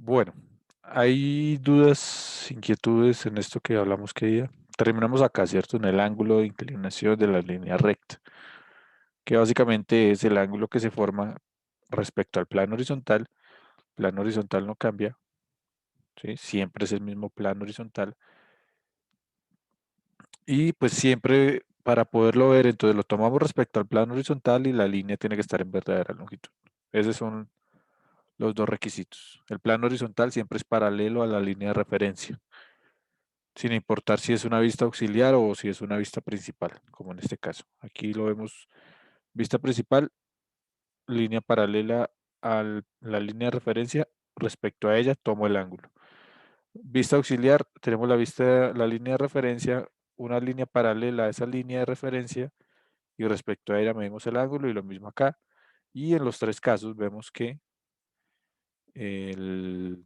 Bueno, hay dudas, inquietudes en esto que hablamos que día. Terminamos acá, ¿cierto? En el ángulo de inclinación de la línea recta, que básicamente es el ángulo que se forma respecto al plano horizontal. El plano horizontal no cambia, ¿sí? Siempre es el mismo plano horizontal. Y pues siempre para poderlo ver, entonces lo tomamos respecto al plano horizontal y la línea tiene que estar en verdadera longitud. Esos son los dos requisitos. El plano horizontal siempre es paralelo a la línea de referencia, sin importar si es una vista auxiliar o si es una vista principal, como en este caso. Aquí lo vemos, vista principal, línea paralela a la línea de referencia, respecto a ella tomo el ángulo. Vista auxiliar, tenemos la línea de referencia, una línea paralela a esa línea de referencia y respecto a ella medimos el ángulo y lo mismo acá. Y en los tres casos vemos que el,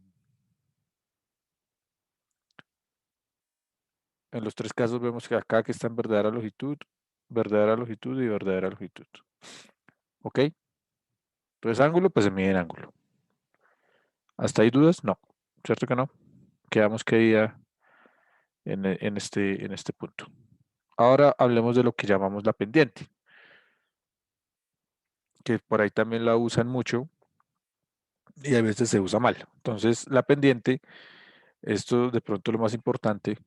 en los tres casos vemos que acá que está en verdadera longitud y verdadera longitud. ¿Ok? Entonces ángulo, pues se mide en ángulo. ¿Hasta ahí dudas? No. ¿Cierto que no? Quedamos que día en este punto. Ahora hablemos de lo que llamamos la pendiente, que por ahí también la usan mucho y a veces se usa mal. Entonces, la pendiente, esto de pronto lo más importante,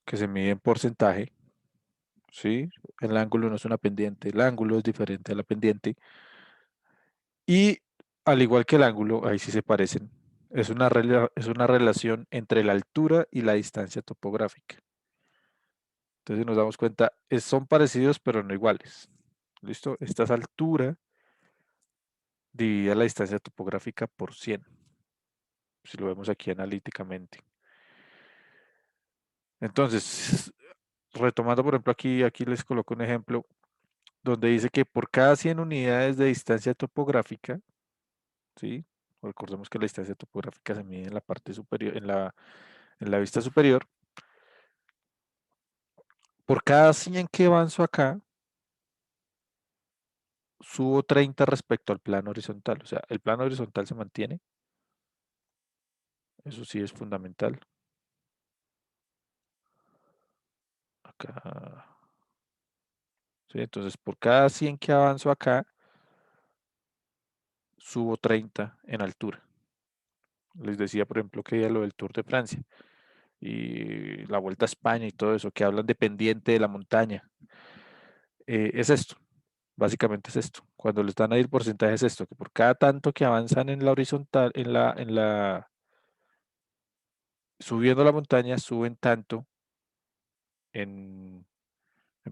que se mide en porcentaje, ¿sí? El ángulo no es una pendiente, el ángulo es diferente a la pendiente. Y al igual que el ángulo, ahí sí se parecen, es una relación entre la altura y la distancia topográfica. Entonces, si nos damos cuenta, son parecidos pero no iguales. ¿Listo? Esta es altura dividida la distancia topográfica por 100, si lo vemos aquí analíticamente. Entonces, retomando, por ejemplo, aquí les coloco un ejemplo donde dice que por cada 100 unidades de distancia topográfica, ¿sí? Recordemos que la distancia topográfica se mide en la parte superior, en la vista superior. Por cada 100 que avanzo acá, subo 30 respecto al plano horizontal. O sea, el plano horizontal se mantiene. Eso sí es fundamental. Acá. ¿Sí? Entonces, por cada 100 que avanzo acá, subo 30 en altura. Les decía, por ejemplo, que ya lo del Tour de Francia y la Vuelta a España y todo eso, que hablan de pendiente de la montaña. Es esto, básicamente es esto. Cuando les dan ahí el porcentaje es esto, que por cada tanto que avanzan en la horizontal, subiendo la montaña, suben tanto en,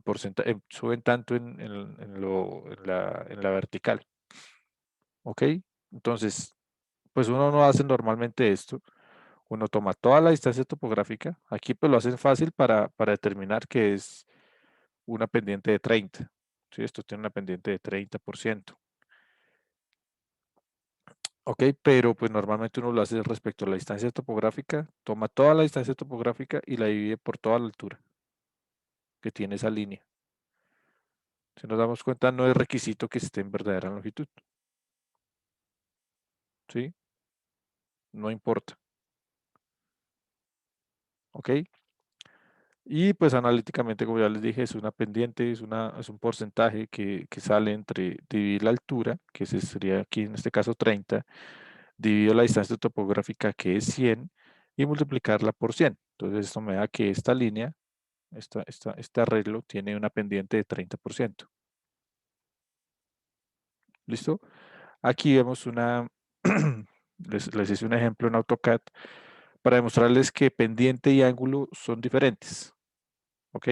porcentaje, suben tanto en la vertical. ¿Ok? Entonces, pues uno no hace normalmente esto. Uno toma toda la distancia topográfica. Aquí pues lo hacen fácil para determinar que es una pendiente de 30. ¿Sí? Esto tiene una pendiente de 30%. Ok, pero pues normalmente uno lo hace respecto a la distancia topográfica, toma toda la distancia topográfica y la divide por toda la altura que tiene esa línea. Si nos damos cuenta, no es requisito que esté en verdadera longitud, ¿sí? No importa, ¿ok? Y pues analíticamente, como ya les dije, es una pendiente, es un porcentaje que sale entre dividir la altura, que sería aquí en este caso 30, dividido la distancia topográfica, que es 100, y multiplicarla por 100. Entonces esto me da que esta línea, este arreglo tiene una pendiente de 30%. ¿Listo? Aquí vemos les hice un ejemplo en AutoCAD para demostrarles que pendiente y ángulo son diferentes. ¿Ok?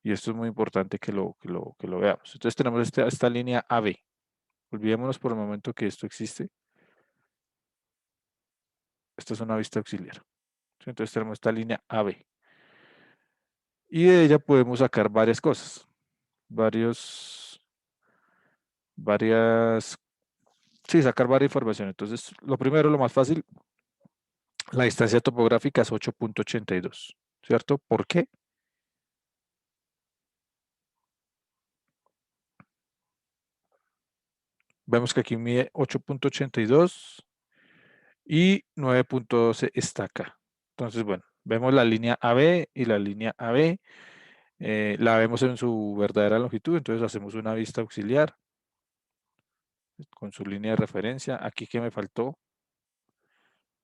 Y esto es muy importante que lo veamos. Entonces tenemos esta línea AB. Olvidémonos por el momento que esto existe. Esta es una vista auxiliar. ¿Sí? Entonces tenemos esta línea AB. Y de ella podemos sacar varias cosas. Varias, sí, sacar varias información. Entonces, lo primero, lo más fácil, la distancia topográfica es 8.82, ¿cierto? ¿Por qué? Vemos que aquí mide 8.82 y 9.12 está acá. Entonces, bueno, vemos la línea AB y la línea AB. La vemos en su verdadera longitud, entonces hacemos una vista auxiliar con su línea de referencia. Aquí, ¿qué me faltó?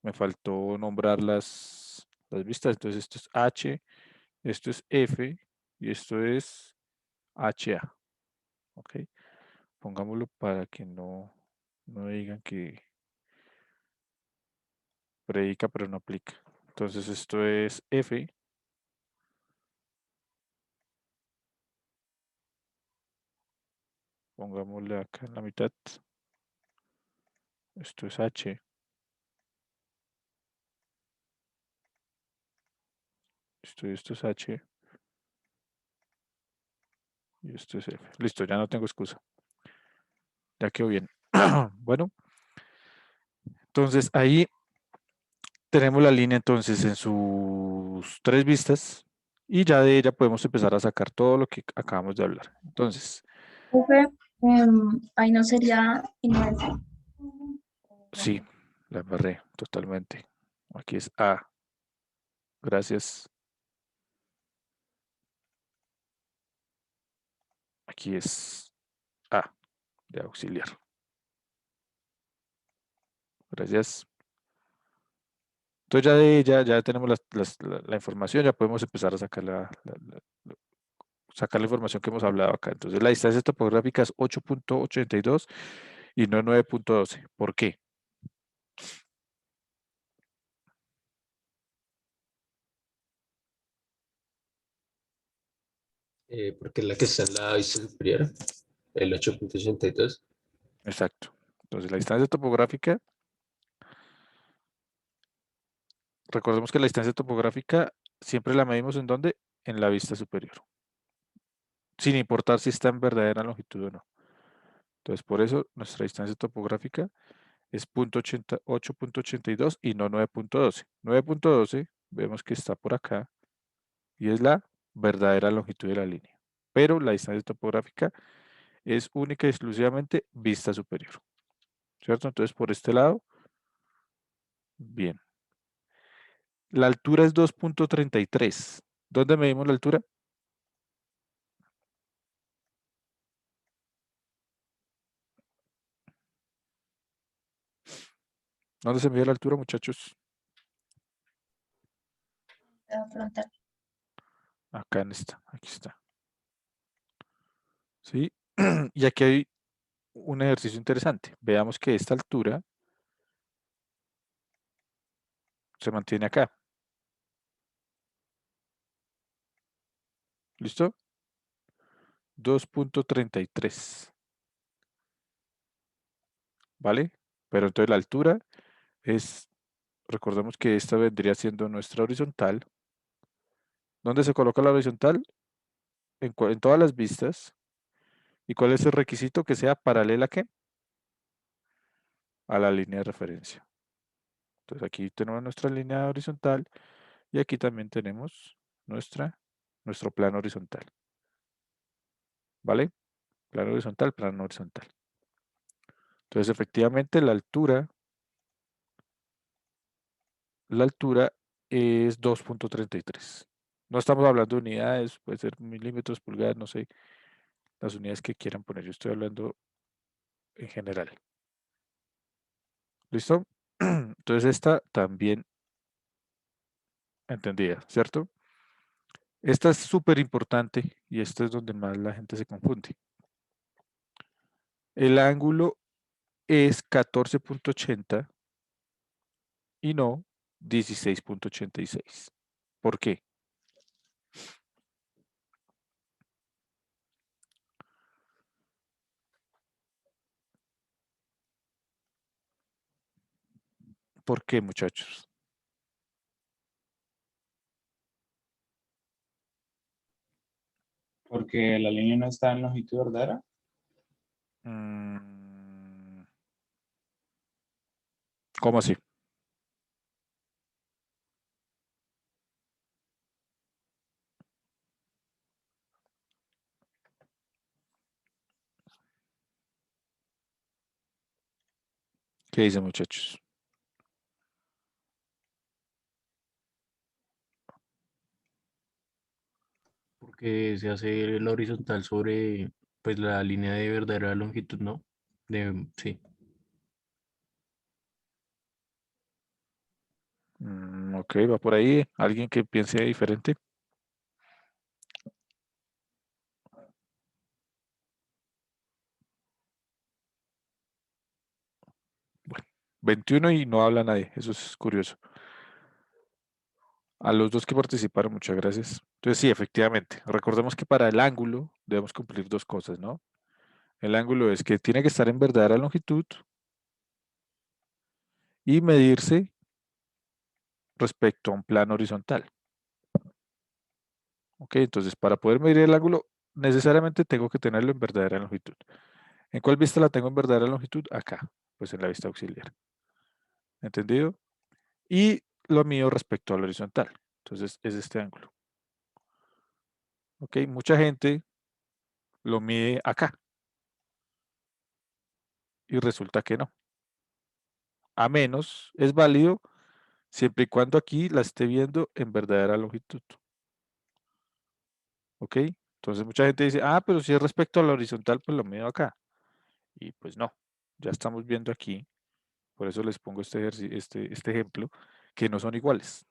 Me faltó nombrar las vistas. Entonces, esto es H, esto es F y esto es HA. ¿Ok? Pongámoslo para que no digan que predica pero no aplica. Entonces, esto es F. Pongámosle acá en la mitad. Esto es H. Esto es H. Y esto es F. Listo, ya no tengo excusa. Ya quedó bien. Bueno, entonces ahí tenemos la línea entonces en sus tres vistas y ya de ella podemos empezar a sacar todo lo que acabamos de hablar. Entonces, Profe, ahí no sería inmenso. sí, la embarré totalmente. Aquí es A. Gracias. Aquí es A de auxiliar. Gracias. Entonces ya de ella ya tenemos la información, ya podemos empezar a sacar sacar la información que hemos hablado acá. Entonces la distancia topográfica es 8.82 y no 9.12. ¿Por qué? Porque es la que está en la vista superior, el 8.82. Exacto. Entonces la distancia topográfica, recordemos que la distancia topográfica siempre la medimos en dónde? En la vista superior, sin importar si está en verdadera longitud o no. Entonces por eso nuestra distancia topográfica es 8.82 y no 9.12. 9.12 vemos que está por acá y es la verdadera longitud de la línea. Pero la distancia topográfica es única y exclusivamente vista superior, ¿cierto? Entonces por este lado, bien. La altura es 2.33. ¿Dónde medimos la altura? ¿Dónde se mide la altura, muchachos? Frontal. Acá en esta, aquí está. ¿Sí? Y aquí hay un ejercicio interesante. Veamos que esta altura se mantiene acá. ¿Listo? 2.33. ¿Vale? Pero entonces la altura es, recordemos que esta vendría siendo nuestra horizontal. ¿Dónde se coloca la horizontal? En todas las vistas. ¿Y cuál es el requisito? Que sea paralela ¿a qué? A la línea de referencia. Entonces aquí tenemos nuestra línea horizontal y aquí también tenemos nuestro plano horizontal. ¿Vale? Plano horizontal, plano horizontal. Entonces efectivamente la altura es 2.33. No estamos hablando de unidades, puede ser milímetros, pulgadas, no sé, las unidades que quieran poner. Yo estoy hablando en general. ¿Listo? Entonces esta también entendida, ¿cierto? Esta es súper importante y esta es donde más la gente se confunde. El ángulo es 14.80 y no 16.86. ¿Por qué? ¿Por qué, muchachos? Porque la línea no está en longitud verdadera. Mm, ¿Cómo así? ¿Qué dicen, muchachos? Porque se hace el horizontal sobre pues la línea de verdadera longitud, ¿no? Sí. Ok, va por ahí. ¿Alguien que piense diferente? Bueno, 21 y no habla nadie. Eso es curioso. A los dos que participaron, muchas gracias. Entonces, sí, efectivamente. Recordemos que para el ángulo debemos cumplir dos cosas, ¿no? El ángulo es que tiene que estar en verdadera longitud y medirse respecto a un plano horizontal. Ok, entonces para poder medir el ángulo, necesariamente tengo que tenerlo en verdadera longitud. ¿En cuál vista la tengo en verdadera longitud? Acá, pues en la vista auxiliar. ¿Entendido? Y lo mío respecto al horizontal. Entonces es este ángulo. Ok, mucha gente lo mide acá y resulta que no. A menos es válido siempre y cuando aquí la esté viendo en verdadera longitud. ¿Ok? Entonces mucha gente dice, ah, pero si es respecto a la horizontal, pues lo mido acá. Y pues no, ya estamos viendo aquí, por eso les pongo este ejemplo, que no son iguales.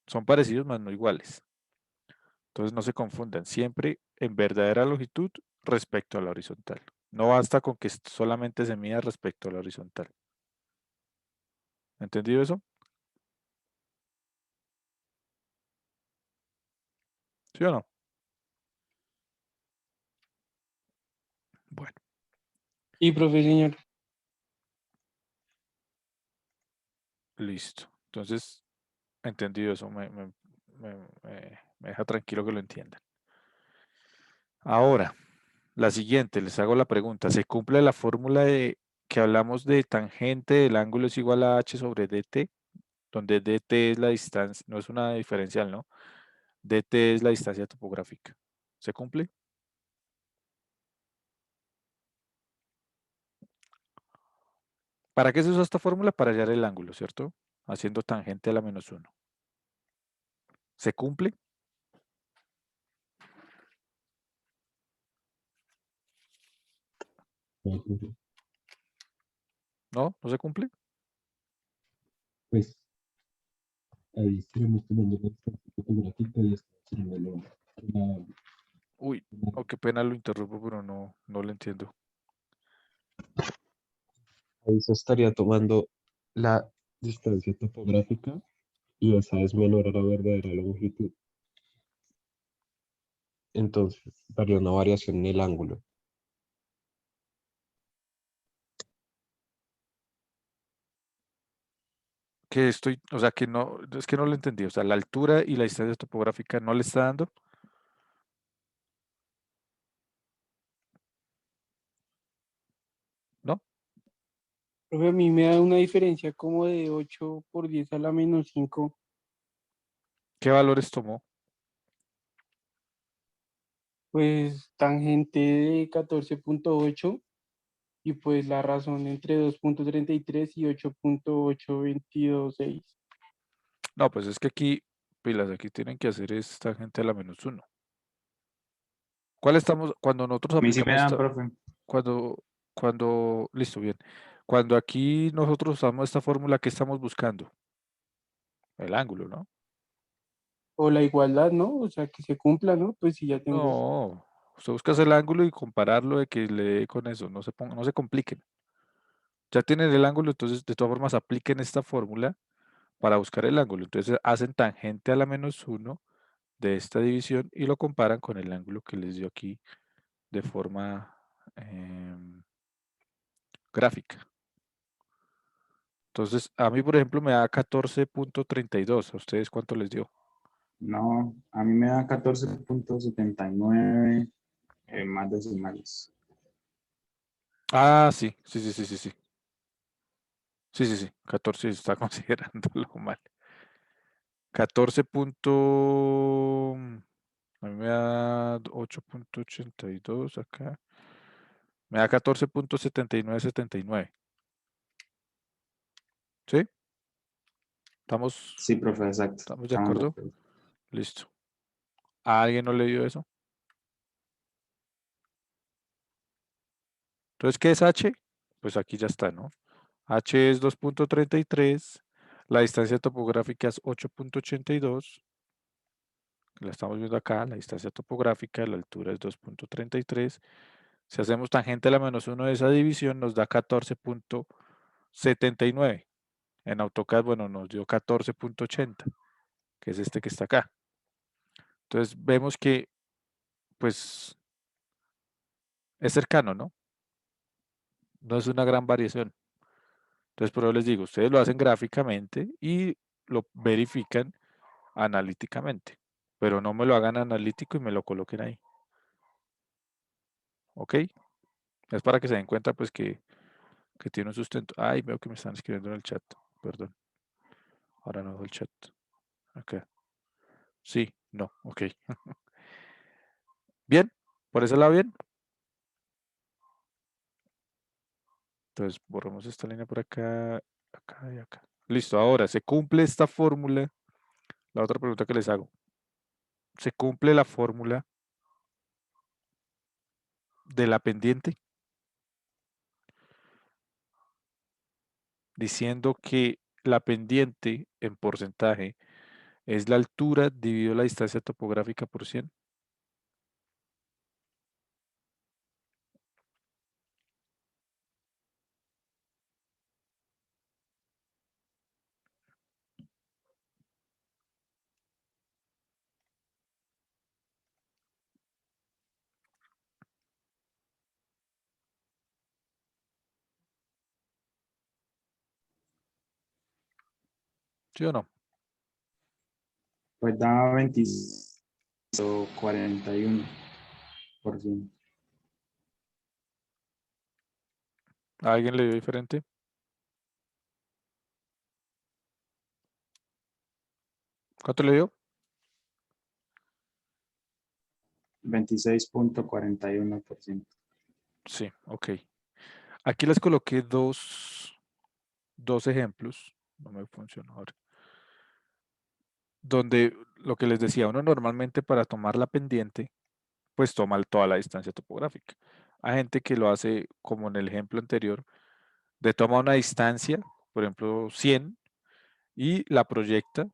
Son parecidos, mas no iguales. Entonces no se confundan, siempre en verdadera longitud respecto a la horizontal. No basta con que solamente se mida respecto a la horizontal. ¿Entendido eso? ¿Sí o no? Bueno, Y profe, señor. listo. Entonces, entendido eso, me deja tranquilo que lo entiendan. Ahora, la siguiente, les hago la pregunta. ¿Se cumple la fórmula de que hablamos de tangente del ángulo es igual a h sobre dt? Donde dt es la distancia, no es una diferencial, ¿no? dt es la distancia topográfica. ¿Se cumple? ¿Para qué se usa esta fórmula? Para hallar el ángulo, ¿cierto? Haciendo tangente a la menos 1. ¿Se cumple? ¿No? ¿No se cumple? Pues ahí estaremos tomando la distancia fotográfica y estamos haciendo Uy, oh, qué pena lo interrumpo, pero no lo entiendo. ahí se estaría tomando la distancia topográfica y esa es menor a la verdadera longitud. Entonces, daría una variación en el ángulo. Que estoy, o sea, que no, es que no lo entendí. O sea, la altura y la distancia topográfica no le está dando. ¿No? Profe, a mí me da una diferencia como de 8 por 10 a la menos 5. ¿Qué valores tomó? Pues tangente de 14.8 y pues la razón entre 2.33 y 8.8226. No, pues es que aquí, pilas, aquí tienen que hacer esta gente a la menos 1. ¿Cuál estamos, cuando nosotros A mí sí me aplicamos dan, esta, profe. listo, bien. Cuando aquí nosotros usamos esta fórmula, ¿qué estamos buscando? El ángulo, ¿no? O la igualdad, ¿no? O sea, que se cumpla, ¿no? Pues si ya tengo. No, usted busca el ángulo y compararlo de que le dé con eso, no se compliquen. Ya tienen el ángulo, entonces de todas formas apliquen esta fórmula para buscar el ángulo. Entonces hacen tangente a la menos 1 de esta división y lo comparan con el ángulo que les dio aquí de forma gráfica. Entonces, a mí, por ejemplo, me da 14.32. ¿A ustedes cuánto les dio? No, a mí me da 14.79 más decimales. Ah, sí, sí, sí, sí, sí, sí. Sí, sí, sí. 14 está considerándolo mal. 14 punto... A mí me da 8.82 acá. Me da 14.7979. ¿Sí? ¿Estamos, Sí, profe, exacto. estamos de Estamos de acuerdo? acuerdo. Listo. ¿A alguien no le dio eso? Entonces, ¿qué es H? Pues aquí ya está, ¿no? H es 2.33, la distancia topográfica es 8.82, la estamos viendo acá, la distancia topográfica, la altura es 2.33. Si hacemos tangente a la -1 de esa división, nos da 14.79. En AutoCAD, bueno, nos dio 14.80, que es este que está acá. Entonces, vemos que, pues, es cercano, ¿no? No es una gran variación. Entonces, por eso les digo, ustedes lo hacen gráficamente y lo verifican analíticamente, pero no me lo hagan analítico y me lo coloquen ahí. ¿Ok? Es para que se den cuenta, pues, que tiene un sustento. Ay, veo que me están escribiendo en el chat. Perdón. Ahora no veo el chat. Acá. Sí, no, ok. Bien, por ese lado bien. Entonces, borramos esta línea por acá, acá y acá. Listo, ahora, ¿se cumple esta fórmula? La otra pregunta que les hago. ¿Se cumple la fórmula de la pendiente? Diciendo que la pendiente en porcentaje es la altura dividido la distancia topográfica por 100. ¿Sí o no? Pues da 20.41%. ¿A alguien le dio diferente? ¿Cuánto le dio? 26.41%. Sí, ok. Aquí les coloqué dos ejemplos. No me funcionó ahora. Donde lo que les decía, uno normalmente para tomar la pendiente, pues toma toda la distancia topográfica. Hay gente que lo hace como en el ejemplo anterior, de toma una distancia, por ejemplo 100, y la proyecta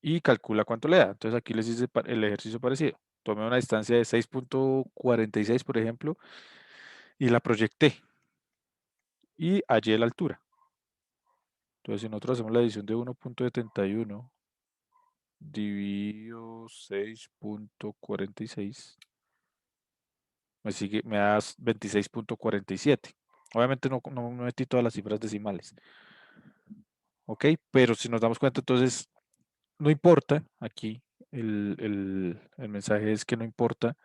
y calcula cuánto le da. Entonces aquí les hice el ejercicio parecido. Tomé una distancia de 6.46, por ejemplo, y la proyecté y hallé la altura. Entonces si nosotros hacemos la división de 1.71 dividido 6.46, me da 26.47. Obviamente no metí todas las cifras decimales. ¿Ok? Pero si nos damos cuenta, entonces, no importa, aquí el mensaje es que no importa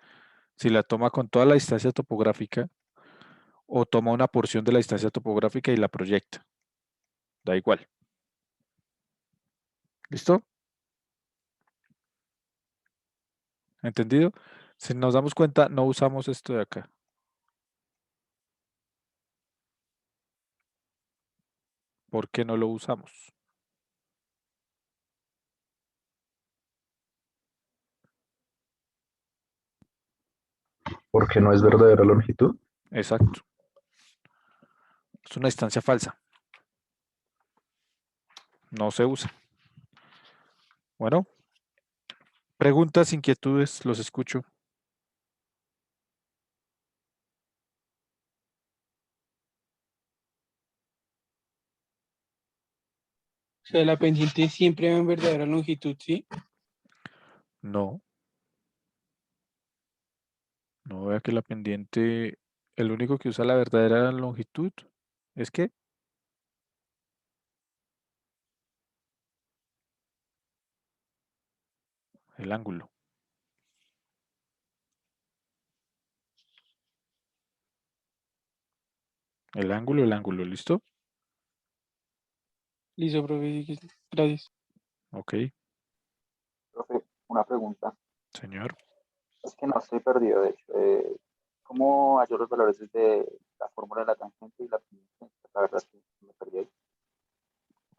si la toma con toda la distancia topográfica o toma una porción de la distancia topográfica y la proyecta. Da igual. ¿Listo? ¿Entendido? Si nos damos cuenta, no usamos esto de acá. ¿Por qué no lo usamos? Porque no es verdadera longitud. Exacto. Es una distancia falsa. No se usa. Bueno, preguntas, inquietudes, los escucho. O sea, la pendiente siempre va en verdadera longitud, ¿sí? No, no vea que la pendiente, el único que usa la verdadera longitud es que el ángulo. El ángulo, ¿listo? Listo, profe. Gracias. Ok, Profe, una pregunta. señor. Es que no estoy perdido, de hecho. ¿Cómo hallo los valores de la fórmula de la tangente y la pendiente?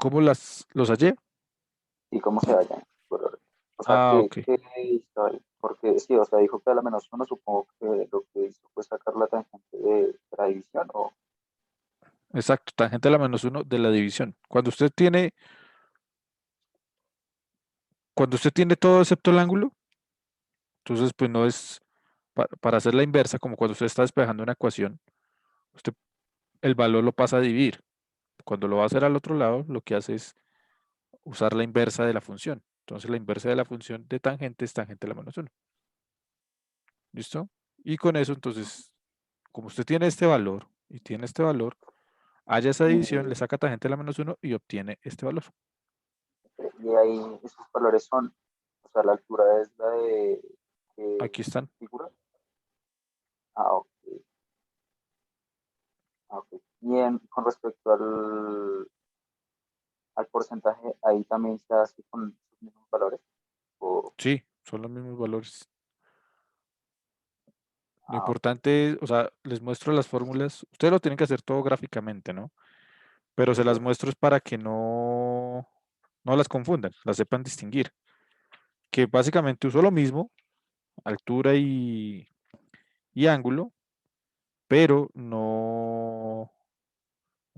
¿Cómo los hallé? y cómo se hallan. O sea, Ah, ok. ¿qué hizo ahí? Porque sí, o sea, dijo que a la -1, supongo que lo que hizo fue sacar la tangente de la división, o Exacto, tangente a la -1 de la división. Cuando usted tiene todo excepto el ángulo, entonces pues no es para hacer la inversa, como cuando usted está despejando una ecuación, usted el valor lo pasa a dividir. Cuando lo va a hacer al otro lado, lo que hace es usar la inversa de la función. Entonces la inversa de la función de tangente es tangente a la -1. ¿Listo? Y con eso, entonces, como usted tiene este valor y tiene este valor, haya esa división, le saca tangente a la -1 y obtiene este valor. y ahí esos valores son, o sea, la altura es la de qué Aquí están. figura. Ah, ok. Ah, ok. Y con respecto al porcentaje, ahí también se hace con los mismos valores. O, Sí, son los mismos valores. Lo ah, ok. importante es, o sea, les muestro las fórmulas. Ustedes lo tienen que hacer todo gráficamente, ¿no? Pero se las Sí. muestro es para que no las confundan, las sepan distinguir. Que básicamente uso lo mismo, altura y ángulo, pero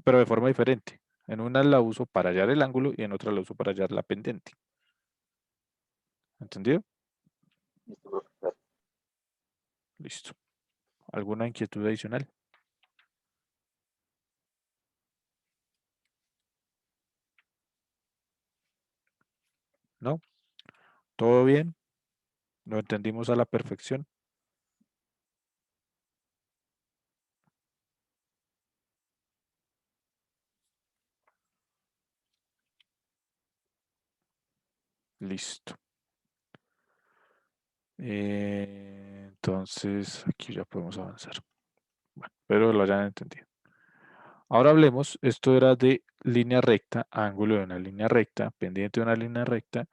pero de forma diferente. En una la uso para hallar el ángulo y en otra la uso para hallar la pendiente. ¿Entendido? Listo, profe, gracias. Listo. ¿Alguna inquietud adicional? ¿No? ¿Todo bien? ¿Lo entendimos a la perfección? Listo. Entonces, aquí ya podemos avanzar. Bueno, espero lo hayan entendido. Ahora hablemos, esto era de línea recta, ángulo de una línea recta, pendiente de una línea recta,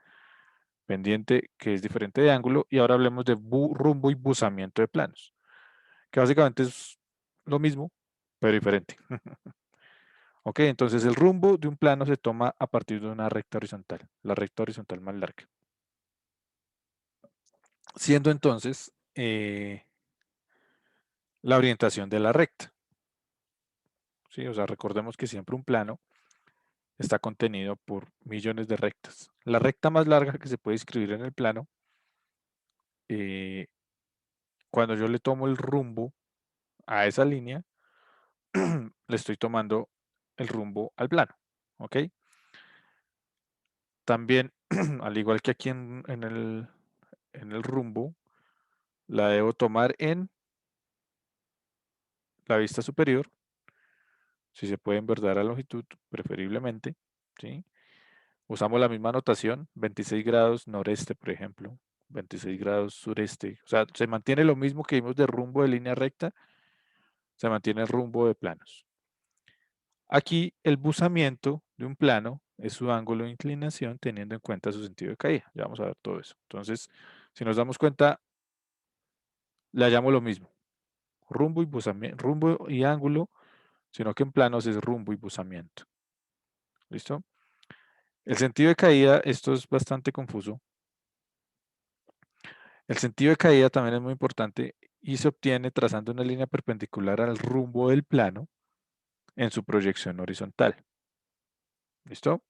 pendiente que es diferente de ángulo, y ahora hablemos de rumbo y buzamiento de planos, que básicamente es lo mismo, pero diferente. Ok, entonces el rumbo de un plano se toma a partir de una recta horizontal, la recta horizontal más larga. Siendo entonces la orientación de la recta. ¿Sí? O sea, recordemos que siempre un plano está contenido por millones de rectas. La recta más larga que se puede escribir en el plano, cuando yo le tomo el rumbo a esa línea, le estoy tomando el rumbo al plano. ¿Ok? También, al igual que aquí en el rumbo, la debo tomar en la vista superior, si se puede en verdad a longitud, preferiblemente. ¿Sí? Usamos la misma notación, 26 grados noreste, por ejemplo, 26 grados sureste. O sea, se mantiene lo mismo que vimos de rumbo de línea recta, se mantiene el rumbo de planos. Aquí el buzamiento de un plano es su ángulo de inclinación teniendo en cuenta su sentido de caída. Ya vamos a ver todo eso. Entonces, si nos damos cuenta, le hallamos lo mismo. Rumbo y buzamiento, rumbo y ángulo, sino que en planos es rumbo y buzamiento. ¿Listo? El sentido de caída, esto es bastante confuso. El sentido de caída también es muy importante y se obtiene trazando una línea perpendicular al rumbo del plano en su proyección horizontal. ¿Listo?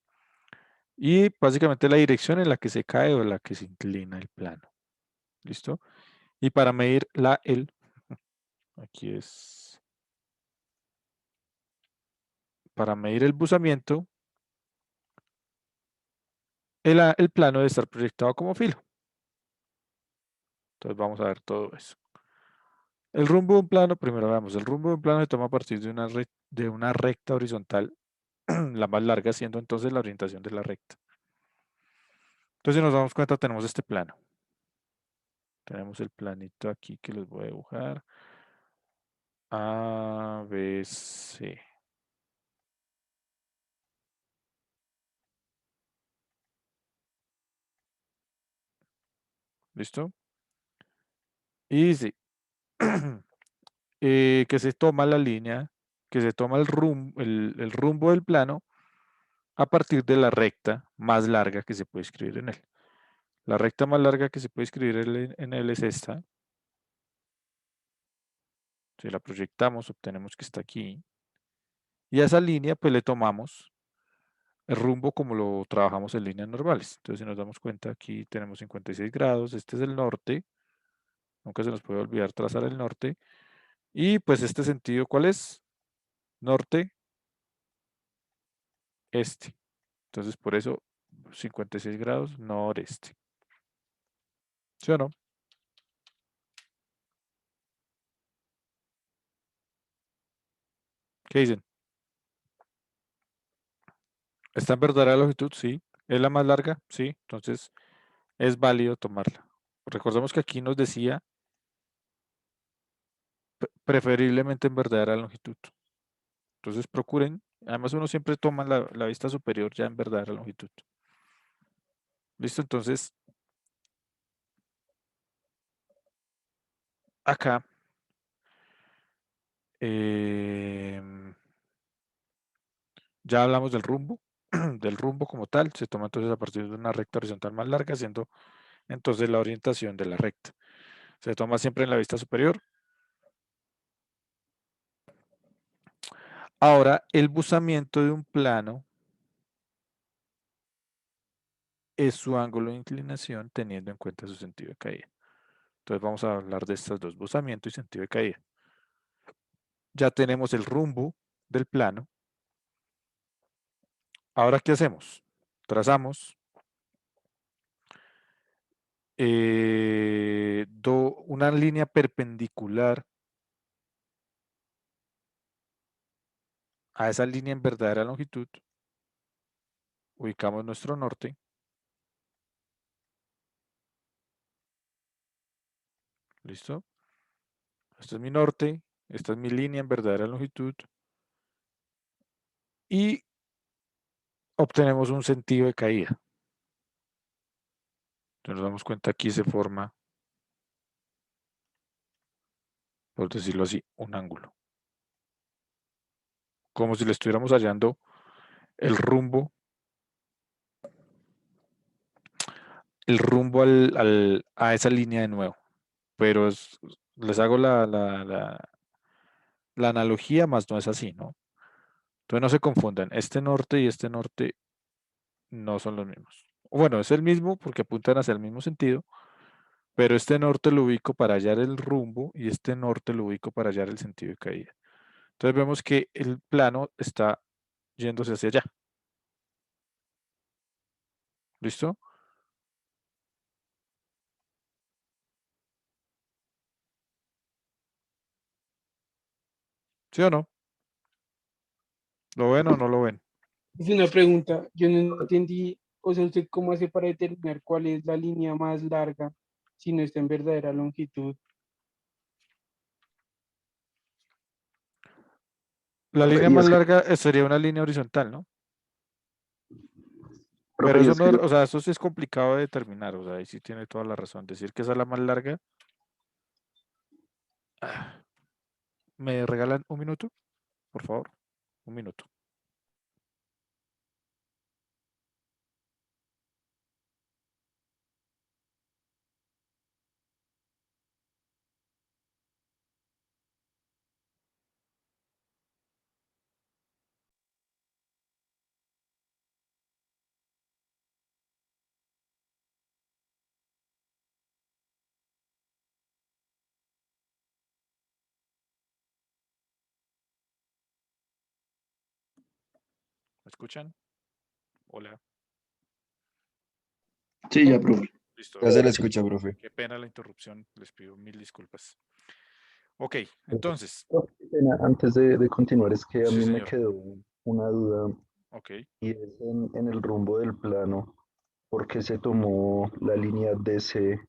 Y básicamente la dirección en la que se cae o en la que se inclina el plano. ¿Listo? Y para medir aquí es, para medir el buzamiento, el plano debe estar proyectado como filo. Entonces vamos a ver todo eso. El rumbo de un plano, primero veamos, el rumbo de un plano se toma a partir de una recta horizontal, la más larga siendo entonces la orientación de la recta. Entonces, si nos damos cuenta, tenemos este plano. Tenemos el planito aquí que les voy a dibujar. A, B, C. ¿Listo? Y dice que se toma la línea, que se toma el rumbo del plano a partir de la recta más larga que se puede escribir en él. La recta más larga que se puede escribir en él es esta. Si la proyectamos, obtenemos que está aquí. Y a esa línea, pues le tomamos el rumbo como lo trabajamos en líneas normales. Entonces, si nos damos cuenta, aquí tenemos 56 grados. Este es el norte. Nunca se nos puede olvidar trazar el norte. Y pues este sentido, ¿cuál es? Norte, este. Entonces, por eso 56 grados noreste. ¿Sí o no? ¿Qué dicen? ¿Está en verdadera longitud? Sí. ¿Es la más larga? Sí. Entonces, es válido tomarla. Recordemos que aquí nos decía preferiblemente en verdadera longitud. Entonces, procuren. Además, uno siempre toma la vista superior ya en verdadera longitud. ¿Listo? Entonces, acá ya hablamos del rumbo, del rumbo como tal. Se toma entonces a partir de una recta horizontal más larga, siendo entonces la orientación de la recta. Se toma siempre en la vista superior. Ahora, el buzamiento de un plano es su ángulo de inclinación teniendo en cuenta su sentido de caída. Entonces vamos a hablar de estos dos, buzamiento y sentido de caída. Ya tenemos el rumbo del plano. Ahora, ¿qué hacemos? Trazamos una línea perpendicular a esa línea en verdadera longitud. Ubicamos nuestro norte. ¿Listo? Este es mi norte. Esta es mi línea en verdadera longitud. Y obtenemos un sentido de caída. Entonces nos damos cuenta aquí se forma, por decirlo así, un ángulo. Como si le estuviéramos hallando el rumbo a esa línea de nuevo. Pero les hago la analogía, más no es así, ¿no? Entonces no se confundan. Este norte y este norte no son los mismos. Bueno, es el mismo porque apuntan hacia el mismo sentido, pero este norte lo ubico para hallar el rumbo y este norte lo ubico para hallar el sentido de caída. Entonces vemos que el plano está yéndose hacia allá. ¿Listo? ¿Sí o no? ¿Lo ven o no lo ven? Es una pregunta, yo no entendí, o sea, ¿usted cómo hace para determinar cuál es la línea más larga si no está en verdadera longitud? La Profe, línea y más es que, larga sería una línea horizontal, ¿no? Pero profe, y eso es no, que o sea, eso sí es complicado de determinar, o sea, ahí sí tiene toda la razón. Decir que esa es la más larga. ¿Me regalan un minuto? Por favor, un minuto. ¿Me escuchan? Hola. Sí, ya, profe. Listo. Ya se le escucha, profe. Qué pena la interrupción, les pido mil disculpas. Ok, entonces, profe, qué pena, antes de continuar, es que a sí, mí me señor. quedó una duda Ok. y es en el rumbo del plano, ¿por qué se tomó la línea DC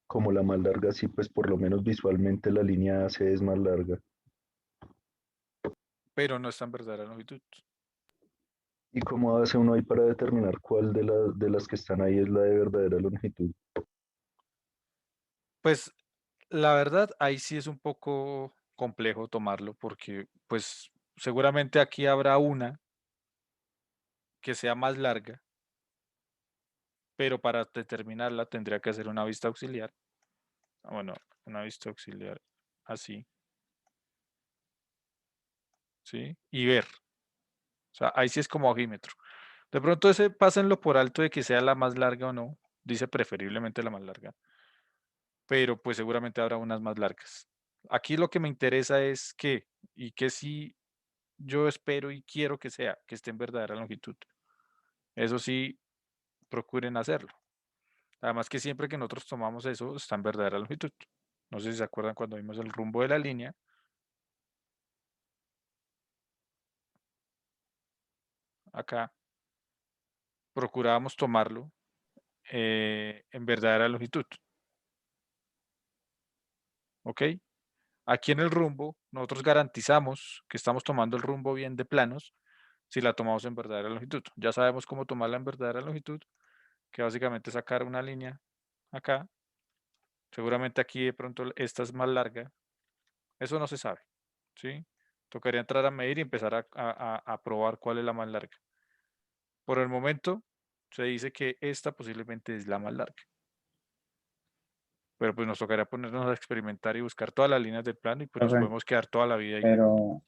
como la más larga? Sí, pues por lo menos visualmente la línea AC es más larga. Pero no está en verdadera longitud. ¿Y cómo hace uno ahí para determinar cuál de las que están ahí es la de verdadera longitud? Pues la verdad, ahí sí es un poco complejo tomarlo porque, pues, seguramente aquí habrá una que sea más larga, pero para determinarla tendría que hacer una vista auxiliar. Bueno, una vista auxiliar así. ¿Sí? Y ver. O sea, ahí sí es como ojímetro. De pronto ese pásenlo por alto de que sea la más larga o no. Dice preferiblemente la más larga. Pero pues seguramente habrá unas más largas. Aquí lo que me interesa es que, y que sí yo espero y quiero que sea, que esté en verdadera longitud. Eso sí, procuren hacerlo. Además que siempre que nosotros tomamos eso, está en verdadera longitud. No sé si se acuerdan cuando vimos el rumbo de la línea. Acá procurábamos tomarlo en verdadera longitud. ¿Ok? Aquí en el rumbo, nosotros garantizamos que estamos tomando el rumbo bien de planos si la tomamos en verdadera longitud. Ya sabemos cómo tomarla en verdadera longitud, que básicamente es sacar una línea acá. Seguramente aquí de pronto esta es más larga. Eso no se sabe, ¿sí? Tocaría entrar a medir y empezar a probar cuál es la más larga. Por el momento, se dice que esta posiblemente es la más larga. Pero pues nos tocaría ponernos a experimentar y buscar todas las líneas del plano y pues nos Profe, podemos quedar toda la vida ahí. pero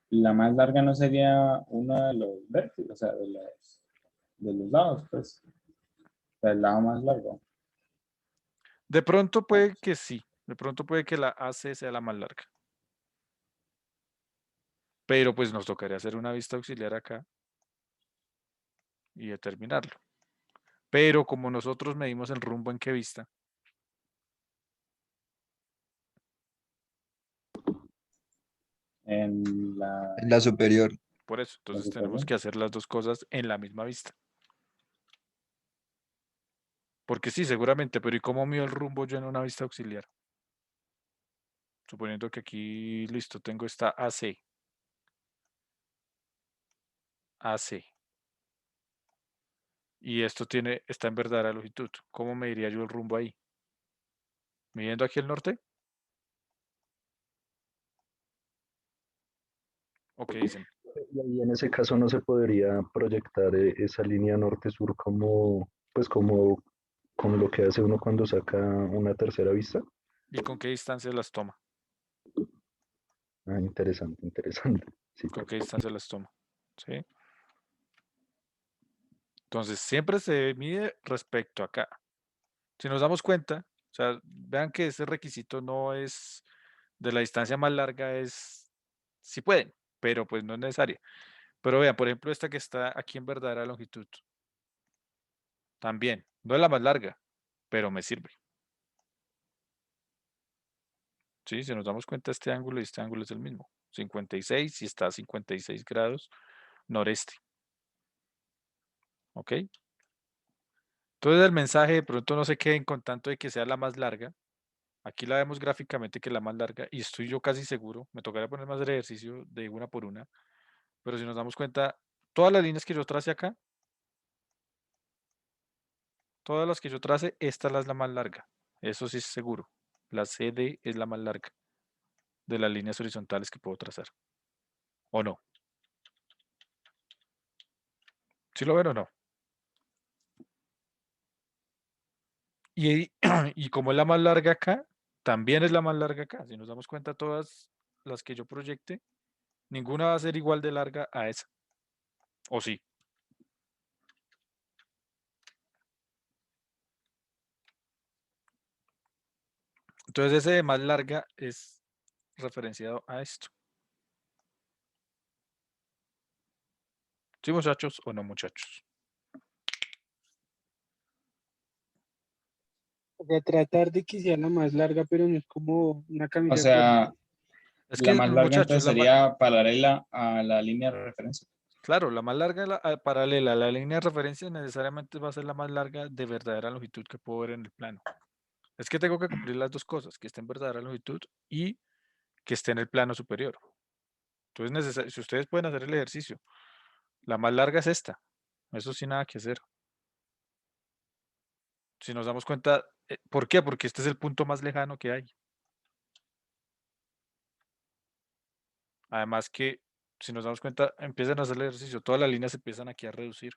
la más larga no sería uno de los vértices, o sea, de los lados, pues, o sea, el lado más largo. De pronto puede que sí, de pronto puede que la AC sea la más larga. Pero pues nos tocaría hacer una vista auxiliar acá y determinarlo. Pero como nosotros medimos el rumbo en qué vista, En En la superior. por eso, la entonces tenemos superior. que hacer las dos cosas en la misma vista. Porque sí, seguramente, pero ¿y cómo mido el rumbo yo en una vista auxiliar? Suponiendo que aquí, listo, tengo esta AC. AC. Y esto está en verdadera longitud. ¿Cómo mediría yo el rumbo ahí? ¿Midiendo aquí el norte? ¿O qué dicen? Y ahí en ese caso no se podría proyectar esa línea norte-sur como, pues como con lo que hace uno cuando saca una tercera vista. ¿Y con qué distancia las toma? Ah, interesante, interesante. Sí, ¿Con qué distancia las toma? ¿Sí? Entonces, siempre se mide respecto acá. Si nos damos cuenta, o sea, vean que ese requisito no es de la distancia más larga, es, si pueden, pero pues no es necesaria. Pero vean, por ejemplo, esta que está aquí en verdadera longitud, también, no es la más larga, pero me sirve. ¿Sí? Si nos damos cuenta, este ángulo y este ángulo es el mismo. 56 y está a 56 grados noreste. ¿Ok? Entonces el mensaje de pronto no se queden con tanto de que sea la más larga. Aquí la vemos gráficamente que es la más larga y estoy yo casi seguro, me tocaría poner más el ejercicio de una por una, pero si nos damos cuenta, todas las líneas que yo trace acá, todas las que yo trace, esta es la más larga. Eso sí es seguro. La CD es la más larga de las líneas horizontales que puedo trazar. ¿O no? ¿Sí lo ven o no? Y, y como es la más larga acá, también es la más larga acá. Si nos damos cuenta, todas las que yo proyecte, ninguna va a ser igual de larga a esa. ¿O sí? Entonces ese de más larga es referenciado a esto. ¿Sí, muchachos o no, muchachos? O sea, tratar de que sea la más larga, pero no es como una O camisa de sea, fuerza. Es la que, más larga muchachos, entonces sería paralela a la línea de referencia. claro, la más larga, paralela a la línea de referencia, necesariamente va a ser la más larga de verdadera longitud que puedo ver en el plano. Es que tengo que cumplir las dos cosas, que esté en verdadera longitud y que esté en el plano superior. Entonces, si ustedes pueden hacer el ejercicio, la más larga es esta. Eso sin nada que hacer. Si nos damos cuenta, ¿por qué? Porque este es el punto más lejano que hay. Además que si nos damos cuenta, empiezan a hacer el ejercicio, todas las líneas empiezan aquí a reducir.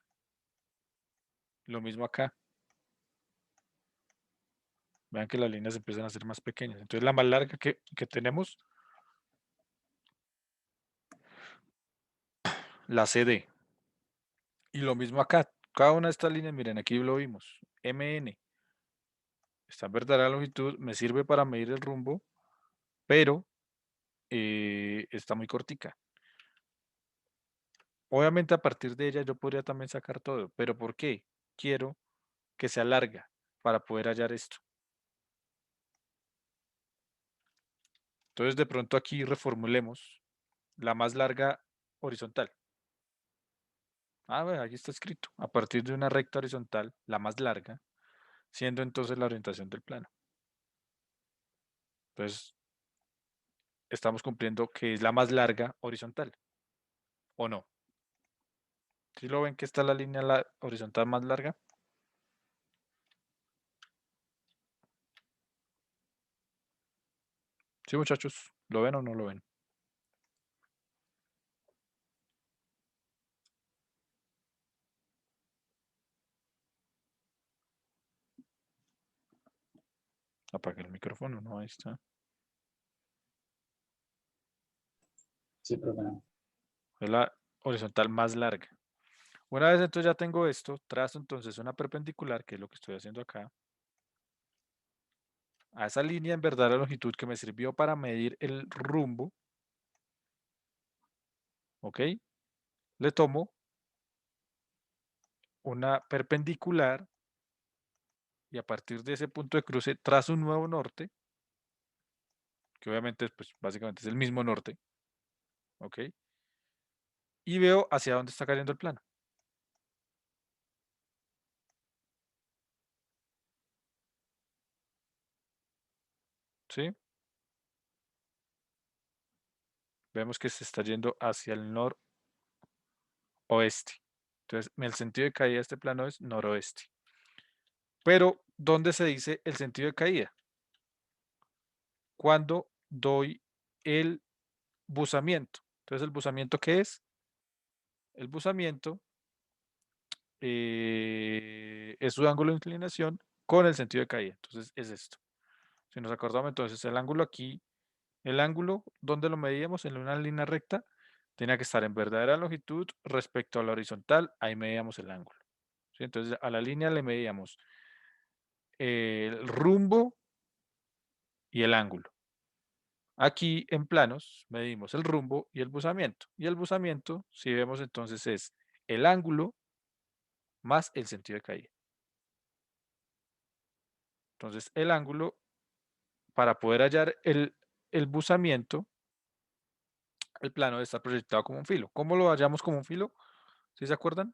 Lo mismo acá. Vean que las líneas empiezan a ser más pequeñas. Entonces la más larga que tenemos, la CD. Y lo mismo acá. Cada una de estas líneas, miren, aquí lo vimos. MN. Está en verdadera longitud, me sirve para medir el rumbo, pero está muy cortica. Obviamente a partir de ella yo podría también sacar todo, pero ¿por qué? Quiero que sea larga para poder hallar esto. Entonces de pronto aquí reformulemos la más larga horizontal. Ah, bueno, aquí está escrito. A partir de una recta horizontal, la más larga, siendo entonces la orientación del plano. Entonces, estamos cumpliendo que es la más larga horizontal. ¿O no? ¿Sí lo ven que está la línea horizontal más larga? Sí, muchachos, ¿lo ven o no lo ven? Apague el micrófono, no, ahí está. Sí, profe. Es la horizontal más larga. Una vez entonces ya tengo esto, trazo entonces una perpendicular, que es lo que estoy haciendo acá, a esa línea en verdad la longitud que me sirvió para medir el rumbo, ¿ok? Le tomo una perpendicular y a partir de ese punto de cruce trazo un nuevo norte, que obviamente pues básicamente es el mismo norte, ¿ok? Y veo hacia dónde está cayendo el plano. ¿Sí? Vemos que se está yendo hacia el noroeste. Entonces, el sentido de caída de este plano es noroeste. Pero, ¿dónde se dice el sentido de caída? Cuando doy el buzamiento. Entonces, ¿el buzamiento qué es? El buzamiento es su ángulo de inclinación con el sentido de caída. Entonces, es esto. Si nos acordamos, entonces, el ángulo aquí, el ángulo donde lo medíamos en una línea recta, tenía que estar en verdadera longitud respecto a la horizontal, ahí medíamos el ángulo. ¿Sí? Entonces, a la línea le medíamos el rumbo y el ángulo. Aquí en planos medimos el rumbo y el buzamiento. Y el buzamiento, si vemos entonces, es el ángulo más el sentido de caída. Entonces, el ángulo, para poder hallar el buzamiento, el plano debe estar proyectado como un filo. ¿Cómo lo hallamos como un filo? ¿Sí se acuerdan?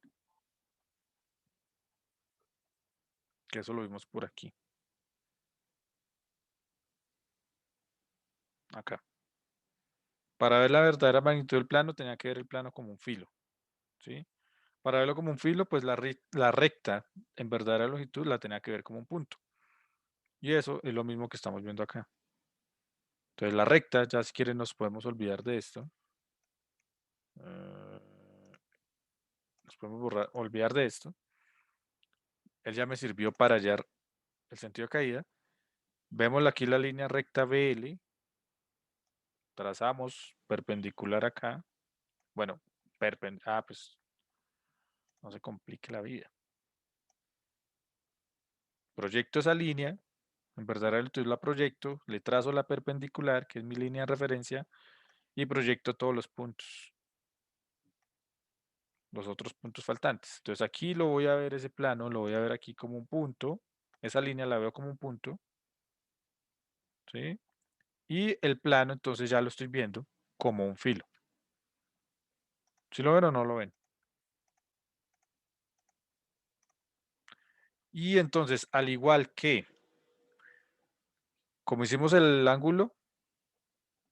Que eso lo vimos por aquí. Acá. Para ver la verdadera magnitud del plano, tenía que ver el plano como un filo. ¿Sí? Para verlo como un filo, pues la recta en verdadera longitud la tenía que ver como un punto. Y eso es lo mismo que estamos viendo acá. Entonces la recta, ya si quieren nos podemos olvidar de esto. Nos podemos olvidar de esto. Él ya me sirvió para hallar el sentido de caída. Vemos aquí la línea recta BL. Trazamos perpendicular acá. Bueno, pues no se complique la vida. Proyecto esa línea. En verdad, entonces la proyecto, le trazo la perpendicular, que es mi línea de referencia, y proyecto todos los puntos. Los otros puntos faltantes. Entonces aquí lo voy a ver ese plano, lo voy a ver aquí como un punto. Esa línea la veo como un punto. ¿Sí? Y el plano entonces ya lo estoy viendo como un filo. ¿Sí lo ven o no lo ven? Y entonces, al igual que como hicimos el ángulo,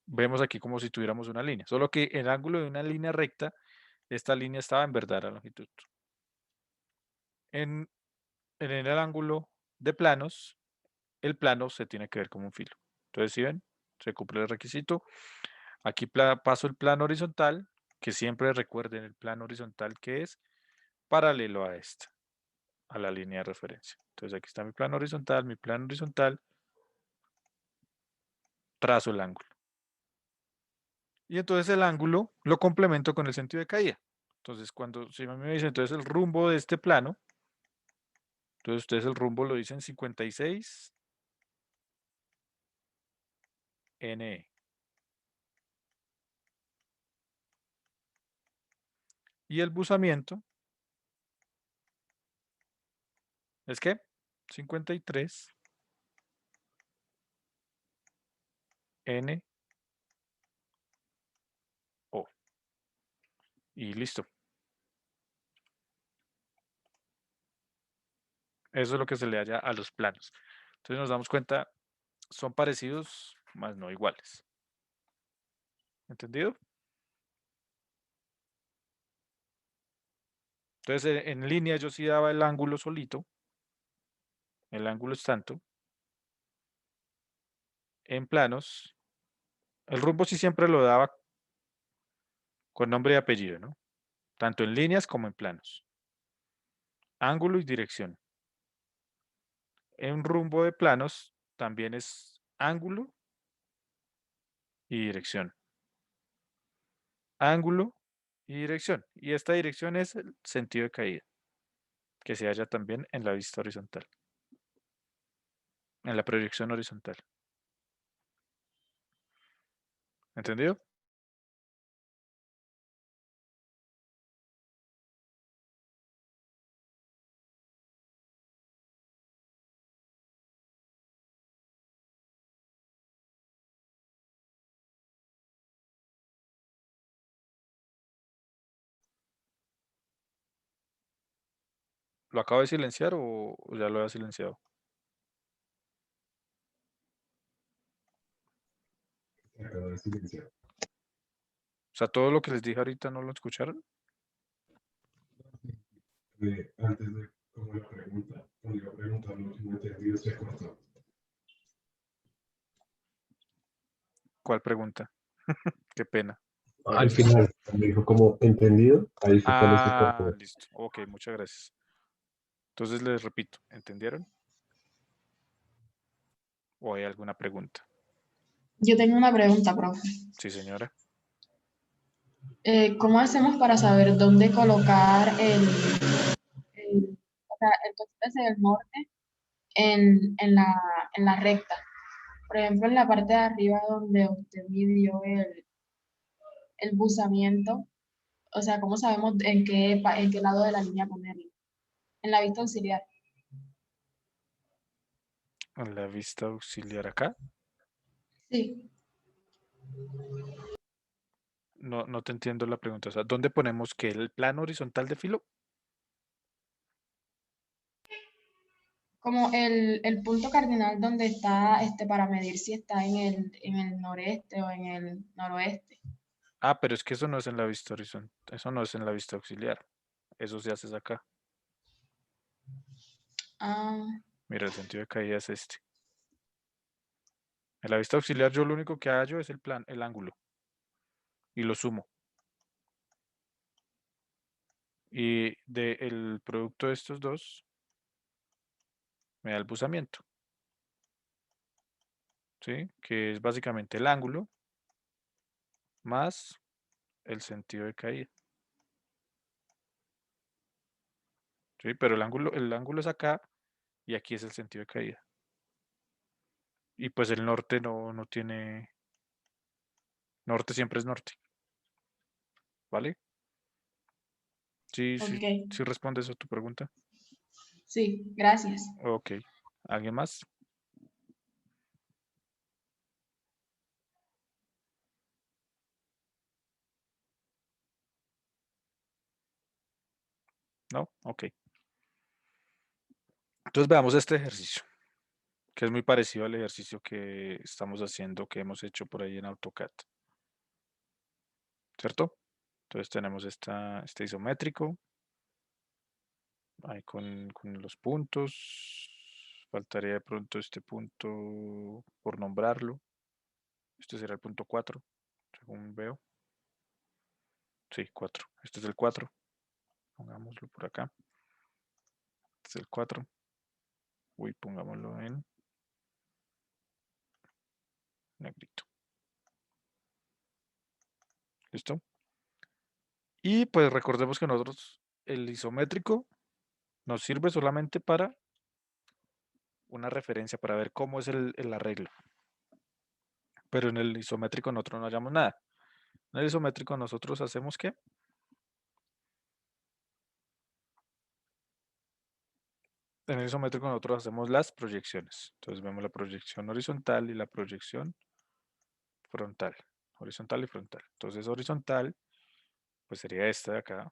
vemos aquí como si tuviéramos una línea. Solo que el ángulo de una línea recta, esta línea estaba en verdadera longitud. En el ángulo de planos, el plano se tiene que ver como un filo. Entonces, si ven, se cumple el requisito. Aquí paso el plano horizontal, que siempre recuerden el plano horizontal que es paralelo a esta, a la línea de referencia. Entonces aquí está mi plano horizontal, trazo el ángulo. Y entonces el ángulo lo complemento con el sentido de caída. Entonces si a mí me dicen, entonces el rumbo de este plano, entonces ustedes el rumbo lo dicen 56 NE. Y el buzamiento es que 53 N O. Y listo. Eso es lo que se le halla a los planos. Entonces nos damos cuenta, son parecidos, más no iguales. ¿Entendido? Entonces en línea yo sí daba el ángulo solito. El ángulo es tanto. En planos, el rumbo sí siempre lo daba con nombre y apellido, ¿no? Tanto en líneas como en planos. Ángulo y dirección. En rumbo de planos también es ángulo y dirección. Ángulo y dirección. Y esta dirección es el sentido de caída, que se halla también en la vista horizontal, en la proyección horizontal. ¿Entendido? ¿Lo acabo de silenciar o ya lo he silenciado? Acabo de silenciar. O sea, todo lo que les dije ahorita no lo escucharon. Antes de como la pregunta, cuando iba a preguntar lo último entendido se cortó. ¿Cuál pregunta? Qué pena. Al final, me dijo como entendido, ahí fue cuando se Ah, cortó. listo. Ok, muchas gracias. Entonces les repito, ¿entendieron? ¿O hay alguna pregunta? Yo tengo una pregunta, profe. Sí, señora. ¿Cómo hacemos para saber dónde colocar o sea, el cosito ese del norte en la recta? Por ejemplo, en la parte de arriba donde usted midió el buzamiento, o sea, ¿cómo sabemos en qué lado de la línea ponerlo? En la vista auxiliar. En la vista auxiliar acá. Sí. No te entiendo la pregunta. O sea, ¿dónde ponemos que el plano horizontal de filo? Como el punto cardinal donde está para medir si está en el noreste o en el noroeste. Ah, pero es que eso no es en la vista horizontal. Eso no es en la vista auxiliar. Eso se hace acá. Ah, Mira, el sentido de caída es este. En la vista auxiliar yo lo único que hallo es el ángulo. Y lo sumo. Y del producto de estos dos me da el buzamiento. ¿Sí? Que es básicamente el ángulo más el sentido de caída. ¿Sí? Pero el ángulo es acá y aquí es el sentido de caída. Y pues el norte no tiene. Norte siempre es norte. ¿Vale? Sí, sí, ok. sí respondes a tu pregunta. Sí, gracias. Ok. ¿Alguien más? ¿No? Ok. Entonces veamos este ejercicio, que es muy parecido al ejercicio que estamos haciendo, que hemos hecho por ahí en AutoCAD. ¿Cierto? Entonces tenemos este isométrico, ahí con los puntos. Faltaría de pronto este punto por nombrarlo. Este será el punto 4, según veo. Sí, 4. Este es el 4. Pongámoslo por acá. Este es el 4. Uy, pongámoslo en negrito. ¿Listo? Y pues recordemos que nosotros el isométrico nos sirve solamente para una referencia, para ver cómo es el arreglo. Pero en el isométrico nosotros no hallamos nada. En el isométrico nosotros hacemos ¿qué? En el isométrico nosotros hacemos las proyecciones. Entonces vemos la proyección horizontal y la proyección frontal. Horizontal y frontal. Entonces horizontal, pues sería esta de acá.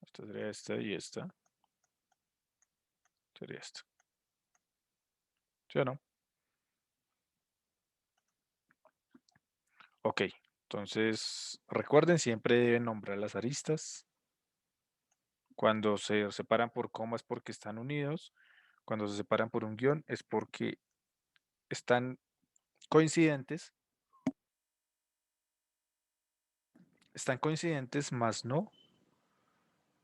Esta sería esta y esta. Sería esta. ¿Sí o no? Ok. Entonces, recuerden, siempre deben nombrar las aristas. Cuando se separan por coma es porque están unidos. Cuando se separan por un guión es porque están coincidentes. Están coincidentes, más no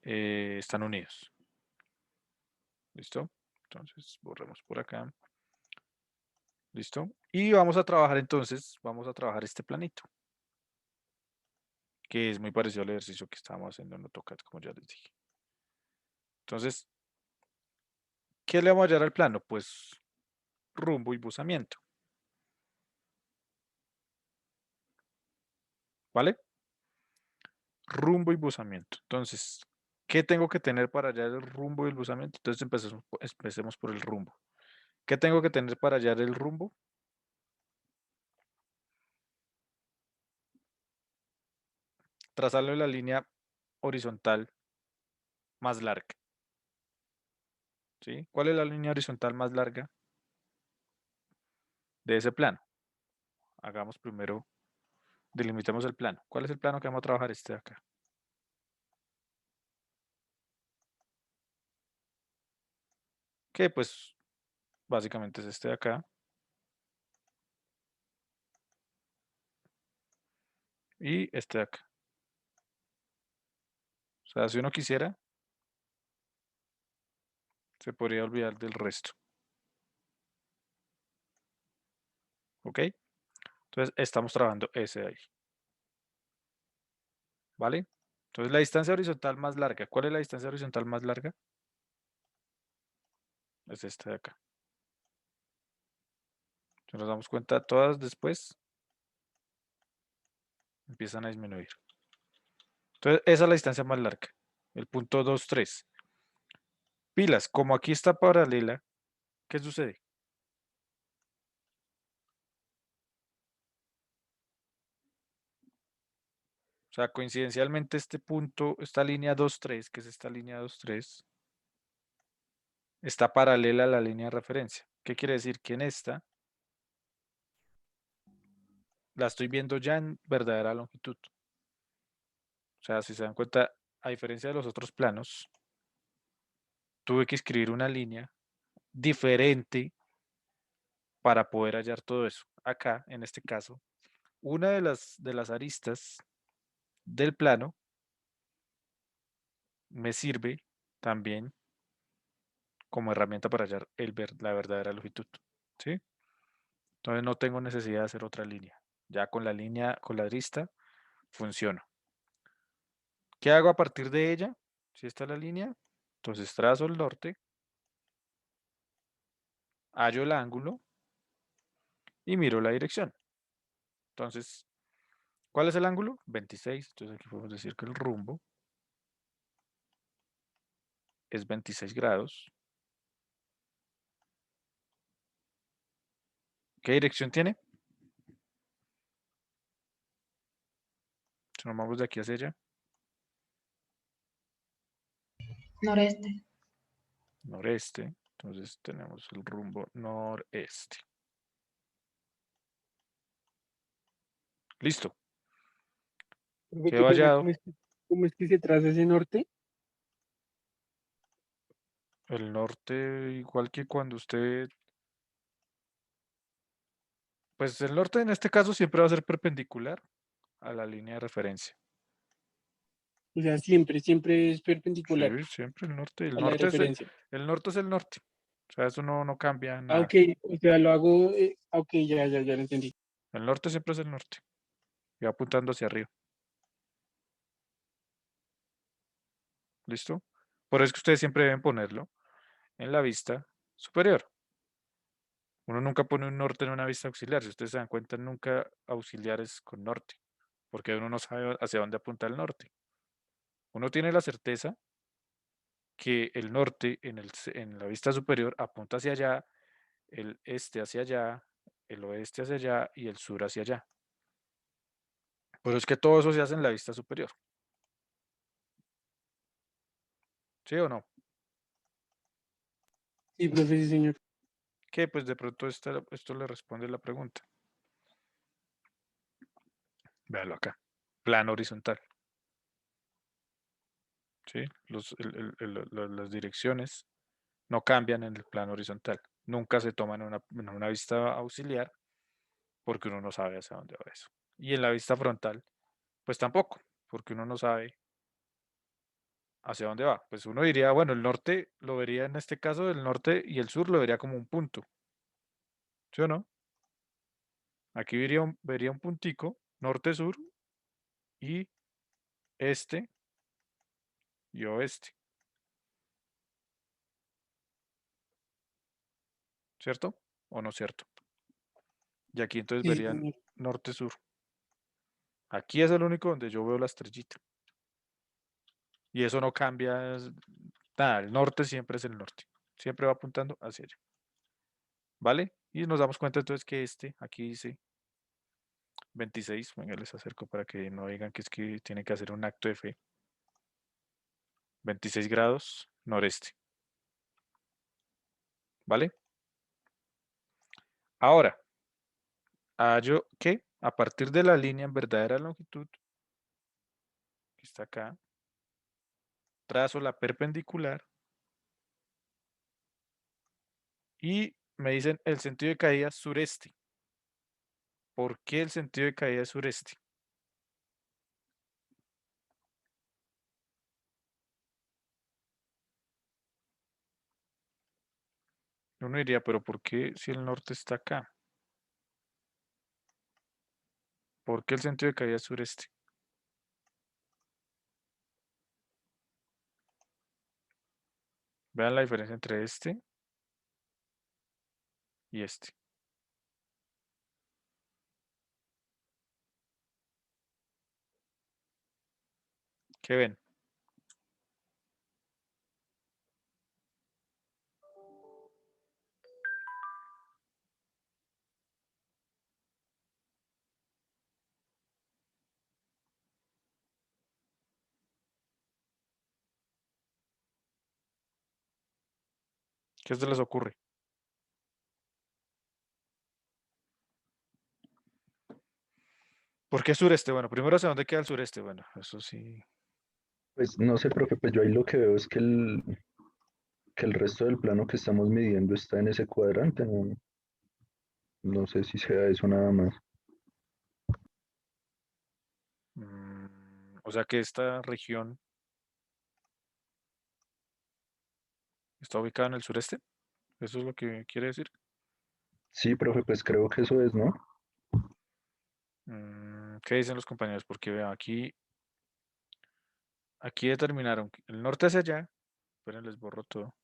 están unidos. ¿Listo? Entonces, borremos por acá. ¿Listo? Y vamos a trabajar entonces, vamos a trabajar este planito, que es muy parecido al ejercicio que estábamos haciendo en AutoCAD, como ya les dije. Entonces, ¿qué le vamos a hallar al plano? Pues rumbo y buzamiento. ¿Vale? Rumbo y buzamiento. Entonces, ¿qué tengo que tener para hallar el rumbo y el buzamiento? Entonces empecemos por el rumbo. ¿Qué tengo que tener para hallar el rumbo? Trazarle la línea horizontal más larga. ¿Sí? ¿Cuál es la línea horizontal más larga de ese plano? Hagamos primero, delimitemos el plano. ¿Cuál es el plano que vamos a trabajar? Este de acá. Que pues básicamente es este de acá. Y este de acá. O sea, si uno quisiera, se podría olvidar del resto. ¿Ok? Entonces estamos trabajando ese de ahí. ¿Vale? Entonces la distancia horizontal más larga. ¿Cuál es la distancia horizontal más larga? Es esta de acá. Si nos damos cuenta, todas después empiezan a disminuir. Entonces esa es la distancia más larga. El punto 2, 3. Pilas, como aquí está paralela, ¿qué sucede? O sea, coincidencialmente este punto, esta línea 2, 3, que es esta línea 2, 3, está paralela a la línea de referencia. ¿Qué quiere decir? Que en esta la estoy viendo ya en verdadera longitud. O sea, si se dan cuenta, a diferencia de los otros planos, tuve que escribir una línea diferente para poder hallar todo eso. Acá, en este caso, una de las aristas del plano me sirve también como herramienta para hallar la verdadera longitud. ¿Sí? Entonces no tengo necesidad de hacer otra línea. Ya con la línea, con la arista, funciona. ¿Qué hago a partir de ella? Si esta es la línea, entonces trazo el norte, hallo el ángulo y miro la dirección. Entonces, ¿cuál es el ángulo? 26. Entonces aquí podemos decir que el rumbo es 26 grados. ¿Qué dirección tiene? Si nos vamos de aquí hacia allá, Noreste. noreste. Entonces tenemos el rumbo noreste. Listo. Profe, Quedó qué pena, hallado cómo es que se traza ese norte? el norte, igual que cuando usted, pues el norte en este caso siempre va a ser perpendicular a la línea de referencia. O sea, siempre es perpendicular Sí, siempre el norte. a la de referencia. El norte es el norte. O sea, eso no cambia Ah, nada. ok, o sea, lo hago, ok, ya lo entendí. El norte siempre es el norte. Y va apuntando hacia arriba. ¿Listo? Por eso es que ustedes siempre deben ponerlo en la vista superior. Uno nunca pone un norte en una vista auxiliar. Si ustedes se dan cuenta, nunca auxiliares con norte. Porque uno no sabe hacia dónde apunta el norte. Uno tiene la certeza que el norte en la vista superior apunta hacia allá, el este hacia allá, el oeste hacia allá y el sur hacia allá. Pero es que todo eso se hace en la vista superior. ¿Sí o no? Sí, profe, sí, señor. Que pues de pronto esto le responde la pregunta. Véalo acá. Plano horizontal. ¿Sí? Las direcciones no cambian en el plano horizontal. Nunca se toman en una vista auxiliar porque uno no sabe hacia dónde va eso. Y en la vista frontal, pues tampoco, porque uno no sabe hacia dónde va. Pues uno diría, bueno, el norte lo vería en este caso, el norte y el sur lo vería como un punto. ¿Sí o no? Aquí vería un puntico, norte-sur y este y oeste. ¿Cierto? ¿O no cierto? Y aquí entonces Sí, sí, verían señor. norte-sur. Aquí es el único donde yo veo la estrellita. Y eso no cambia nada. El norte siempre es el norte. Siempre va apuntando hacia allá. ¿Vale? Y nos damos cuenta entonces que aquí dice 26. Venga, les acerco para que no digan que es que tiene que hacer un acto de fe. 26 grados noreste. ¿Vale? Ahora, a partir de la línea en verdadera longitud, que está acá, trazo la perpendicular y me dicen el sentido de caída sureste. ¿Por qué el sentido de caída es sureste? Uno diría, pero ¿por qué si el norte está acá? ¿Por qué el sentido de caída es sureste? Vean la diferencia entre este y este. ¿Qué ven? ¿Qué se les ocurre? ¿Por qué sureste? Bueno, primero, ¿hacia dónde queda el sureste? Bueno, eso sí. Pues no sé, profe, pues yo ahí lo que veo es que el resto del plano que estamos midiendo está en ese cuadrante, no, no sé si sea eso nada más. O sea que esta región está ubicada en el sureste. ¿Eso es lo que quiere decir? Sí, profe, pues creo que eso es, ¿no? ¿Qué dicen los compañeros? Porque vean, aquí determinaron el norte hacia allá. Esperen, les borro todo.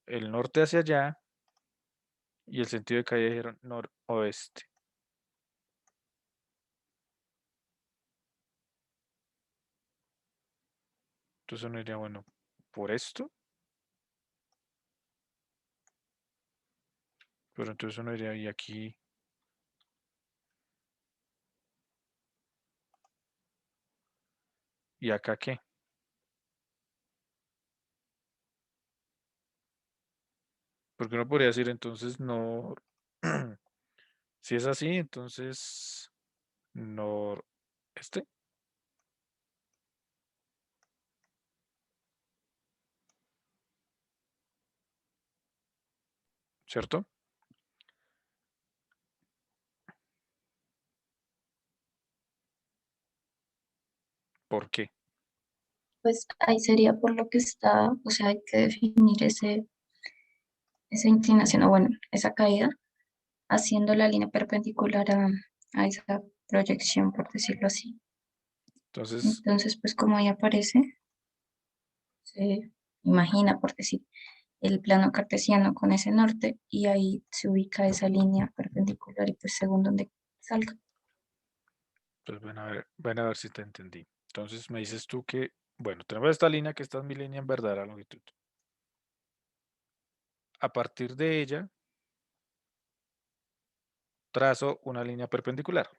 El norte hacia allá y el sentido de caída dijeron noroeste. Entonces uno diría, bueno, por esto. Pero entonces uno diría, ¿y aquí? ¿Y acá qué? Porque uno podría decir entonces no. Si es así, entonces noreste, ¿cierto? ¿Por qué? Pues ahí sería por lo que está, o sea, hay que definir esa inclinación, o bueno, esa caída, haciendo la línea perpendicular a esa proyección, por decirlo así. Entonces, Entonces, pues como ahí aparece, se imagina, por decir, el plano cartesiano con ese norte y ahí se ubica esa línea perpendicular y pues según donde salga. pues ven a ver si te entendí. Entonces me dices tú que, bueno, tenemos esta línea que esta es mi línea en verdadera longitud. A partir de ella, trazo una línea perpendicular,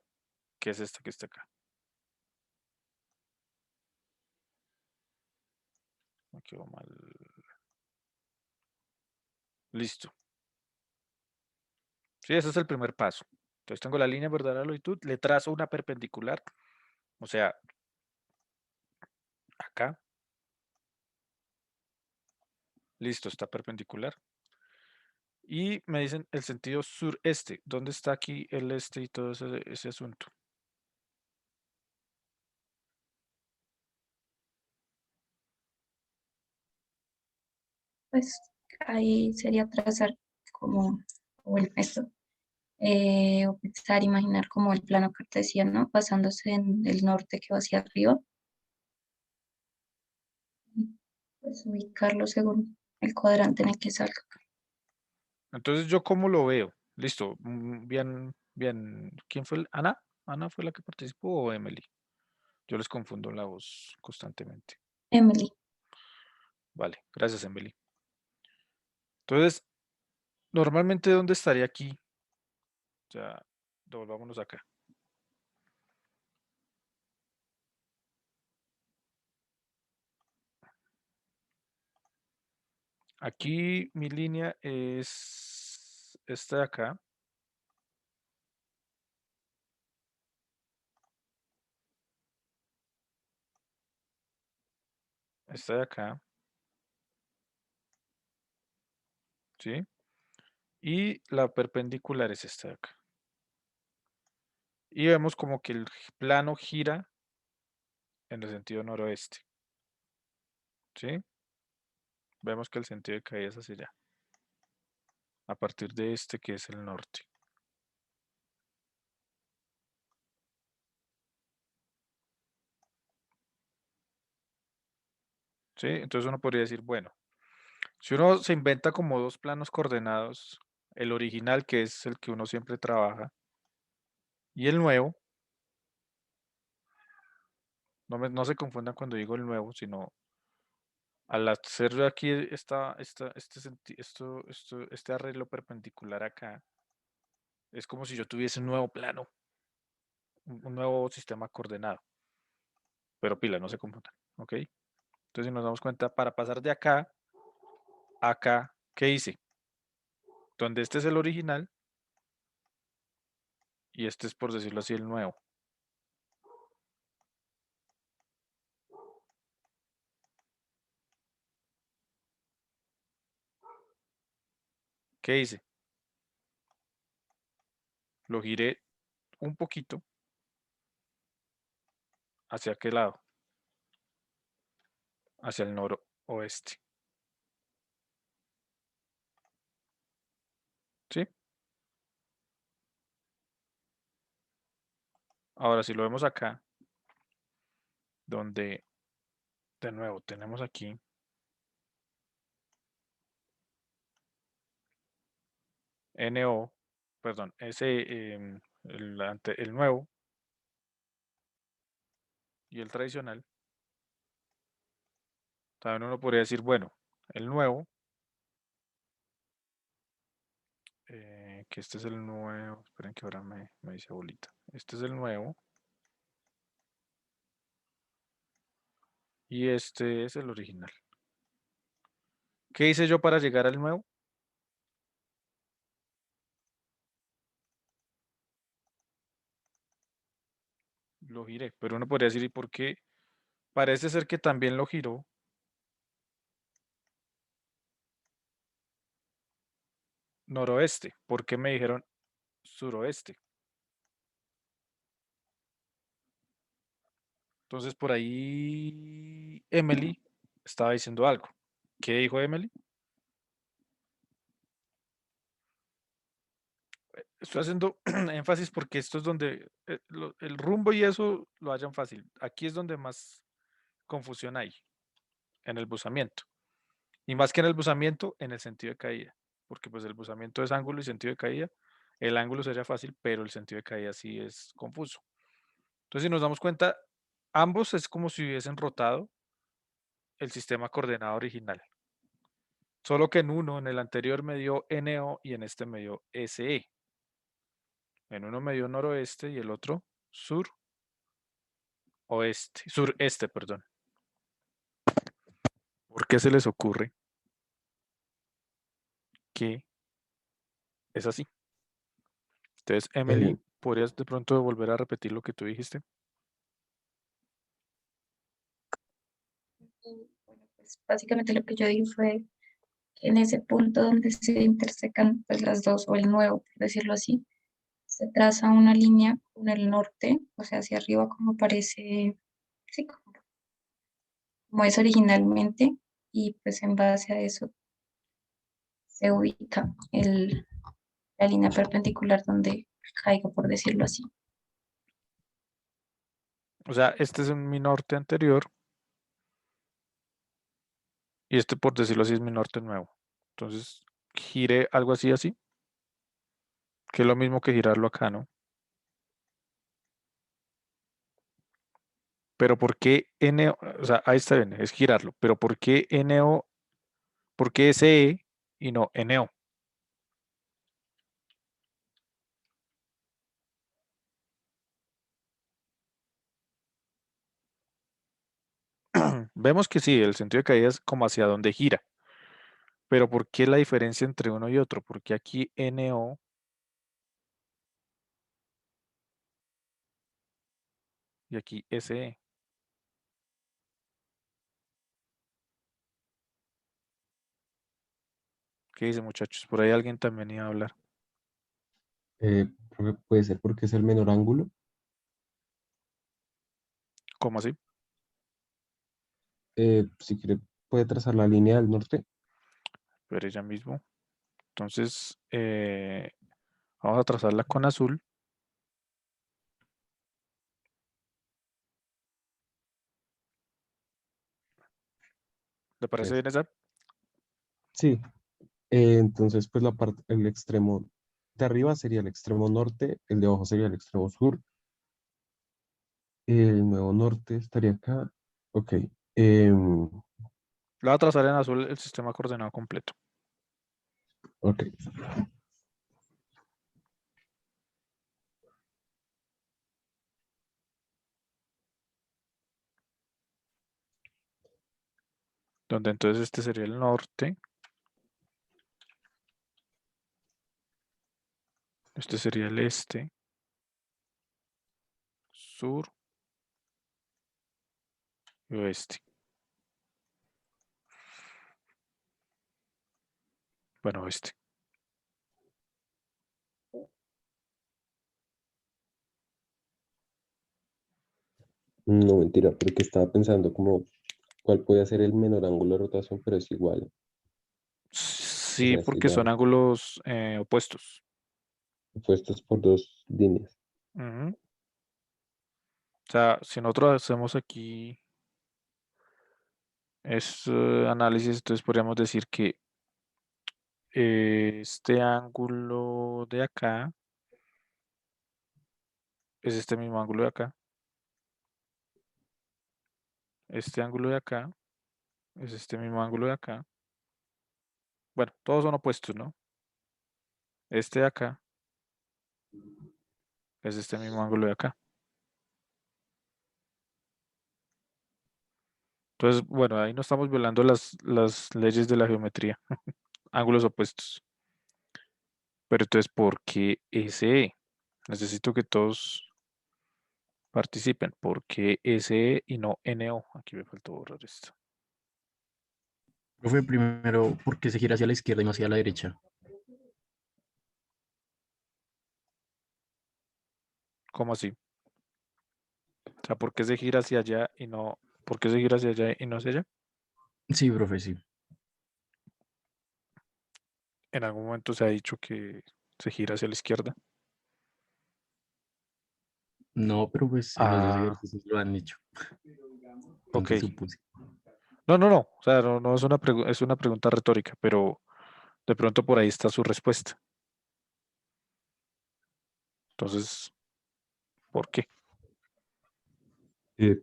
que es esta que está acá. Me quedó mal. Listo. Sí, ese es el primer paso. Entonces tengo la línea en verdadera longitud, le trazo una perpendicular, o sea, acá. Listo, está perpendicular. Y me dicen el sentido sureste. ¿Dónde está aquí el este y todo ese asunto? Pues ahí sería trazar como, esto, o pensar, imaginar como el plano cartesiano basándose en el norte que va hacia arriba, y pues ubicarlo según el cuadrante en el que salga. Entonces, ¿yo cómo lo veo? Listo, bien, bien. ¿Quién fue Ana? ¿Ana fue la que participó o Emily? Yo les confundo la voz constantemente. Emily, Vale, gracias, Emily. Entonces, normalmente, ¿dónde estaría aquí? Ya, devolvámonos acá. Aquí mi línea es esta de acá. Esta de acá. ¿Sí? Y la perpendicular es esta de acá. Y vemos como que el plano gira en el sentido noroeste. ¿Sí? Vemos que el sentido de caída es hacia allá. A partir de este que es el norte. ¿Sí? Entonces uno podría decir, bueno, si uno se inventa como dos planos coordenados, el original, que es el que uno siempre trabaja, y el nuevo, no se confundan cuando digo el nuevo, sino al hacer aquí este arreglo perpendicular acá, es como si yo tuviese un nuevo plano, un nuevo sistema coordenado. Pero pila, no se confundan, ¿ok? Entonces, si nos damos cuenta, para pasar de acá a acá, ¿qué hice? Donde este es el original y este es, por decirlo así, el nuevo. ¿Qué hice? Lo giré un poquito. ¿Hacia qué lado? Hacia el noroeste. ¿Sí? Ahora, si lo vemos acá, donde de nuevo tenemos aquí NO, perdón, el nuevo y el tradicional, también uno podría decir, bueno, el nuevo, que este es el nuevo, esperen que ahora me dice bolita, este es el nuevo y este es el original. ¿Qué hice yo para llegar al nuevo? Lo giré, pero uno podría decir, ¿y por qué? Parece ser que también lo giró noroeste. ¿Por qué me dijeron suroeste? Entonces por ahí Emily estaba diciendo algo. ¿Qué dijo Emily? Estoy haciendo énfasis porque esto es donde el rumbo y eso lo hallan fácil. Aquí es donde más confusión hay, en el buzamiento. Y más que en el buzamiento, en el sentido de caída. Porque pues el buzamiento es ángulo y sentido de caída. El ángulo sería fácil, pero el sentido de caída sí es confuso. Entonces, si nos damos cuenta, ambos es como si hubiesen rotado el sistema coordenado original. Solo que en uno, en el anterior me dio NO y en este me dio SE. En uno me dio noroeste y el otro sur oeste, sureste, perdón. ¿Por qué se les ocurre que es así? Entonces, Emily, ¿podrías de pronto volver a repetir lo que tú dijiste? Bueno, pues básicamente lo que yo dije fue que en ese punto donde se intersecan pues las dos, o el nuevo, por decirlo así, se traza una línea con el norte, o sea, hacia arriba como parece, sí, como es originalmente, y pues en base a eso se ubica la línea perpendicular donde caiga, por decirlo así. O sea, este es mi norte anterior y este, por decirlo así, es mi norte nuevo. Entonces, gire algo así, así, que es lo mismo que girarlo acá, ¿no? Pero ¿por qué NO? O sea, ahí está bien, es girarlo, pero ¿por qué NO? ¿Por qué SE y no NO? Vemos que sí, el sentido de caída es como hacia donde gira. Pero ¿por qué la diferencia entre uno y otro? Porque aquí NO y aquí SE. ¿Qué dice, muchachos? Por ahí alguien también iba a hablar. Profe, puede ser porque es el menor ángulo. ¿Cómo así? Si quiere, puede trazar la línea del norte. Pero ella mismo. Entonces, vamos a trazarla con azul. ¿Le parece bien esa? Sí, entonces pues la parte, el extremo de arriba sería el extremo norte, el de abajo sería el extremo sur, el nuevo norte estaría acá. Ok, Le voy a trazar en azul el sistema coordenado completo. ok. Donde entonces este sería el norte. Este sería el este. Sur y oeste. Bueno, oeste. No, mentira, porque estaba pensando como cuál puede ser el menor ángulo de rotación, pero es igual. O Sí, sea, es porque son igual, ángulos opuestos. opuestos por dos líneas. Ujú. O sea, si nosotros hacemos aquí este análisis, entonces podríamos decir que este ángulo de acá es este mismo ángulo de acá. Este ángulo de acá es este mismo ángulo de acá. Bueno, todos son opuestos, ¿no? Este de acá es este mismo ángulo de acá. Entonces, bueno, ahí no estamos violando las leyes de la geometría. Ángulos opuestos. Pero entonces, ¿por qué SE? Necesito que todos participen. ¿Por qué SE y no NO? Aquí me faltó borrar esto. Profe, primero, ¿por qué se gira hacia la izquierda y no hacia la derecha? ¿Cómo así? O sea, ¿por qué se gira hacia allá y no, por qué se gira hacia allá y no hacia allá? Sí, profe, sí. En algún momento se ha dicho que se gira hacia la izquierda. No, pero pues en los dos Ah, ejercicios lo han dicho. ok. Entonces supuse. No, no, no. O sea, no, no es una es una pregunta retórica, pero de pronto por ahí está su respuesta. Entonces, ¿por qué?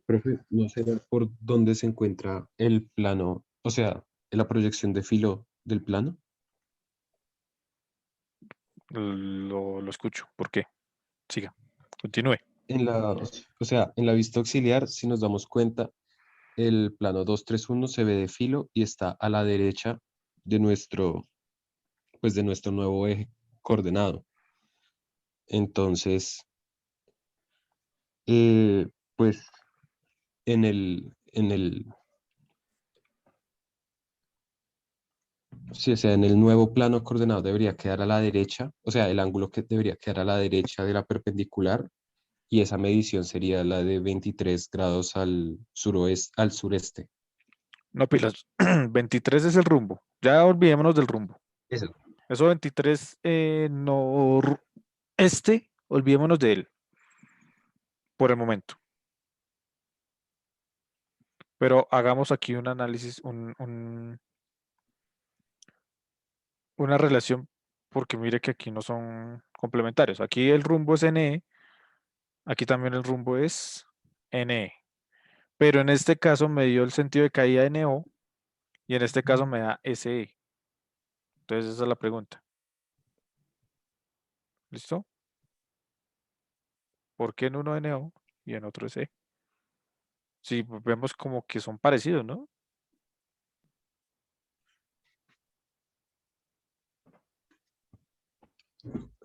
Profe, ¿no será por dónde se encuentra el plano? O sea, la proyección de filo del plano. Lo escucho. ¿Por qué? Siga. Continúe. O sea, en la vista auxiliar, si nos damos cuenta, el plano 231 se ve de filo y está a la derecha de de nuestro nuevo eje coordenado. Entonces, eh, pues en el, sí, o sea, en el nuevo plano coordenado debería quedar a la derecha, o sea, el ángulo que debería quedar a la derecha de la perpendicular, y esa medición sería la de 23 grados al sureste. No, pilas. 23 es el rumbo. Ya olvidémonos del rumbo. Eso. Eso 23 noreste, olvidémonos de él por el momento. Pero hagamos aquí un análisis, una relación, porque mire que aquí no son complementarios. Aquí el rumbo es NE, aquí también el rumbo es NE. Pero en este caso me dio el sentido de caída NO y en este caso me da SE. Entonces esa es la pregunta. ¿Listo? ¿Por qué en uno NO y en otro SE? Sí, pues vemos como que son parecidos, ¿no?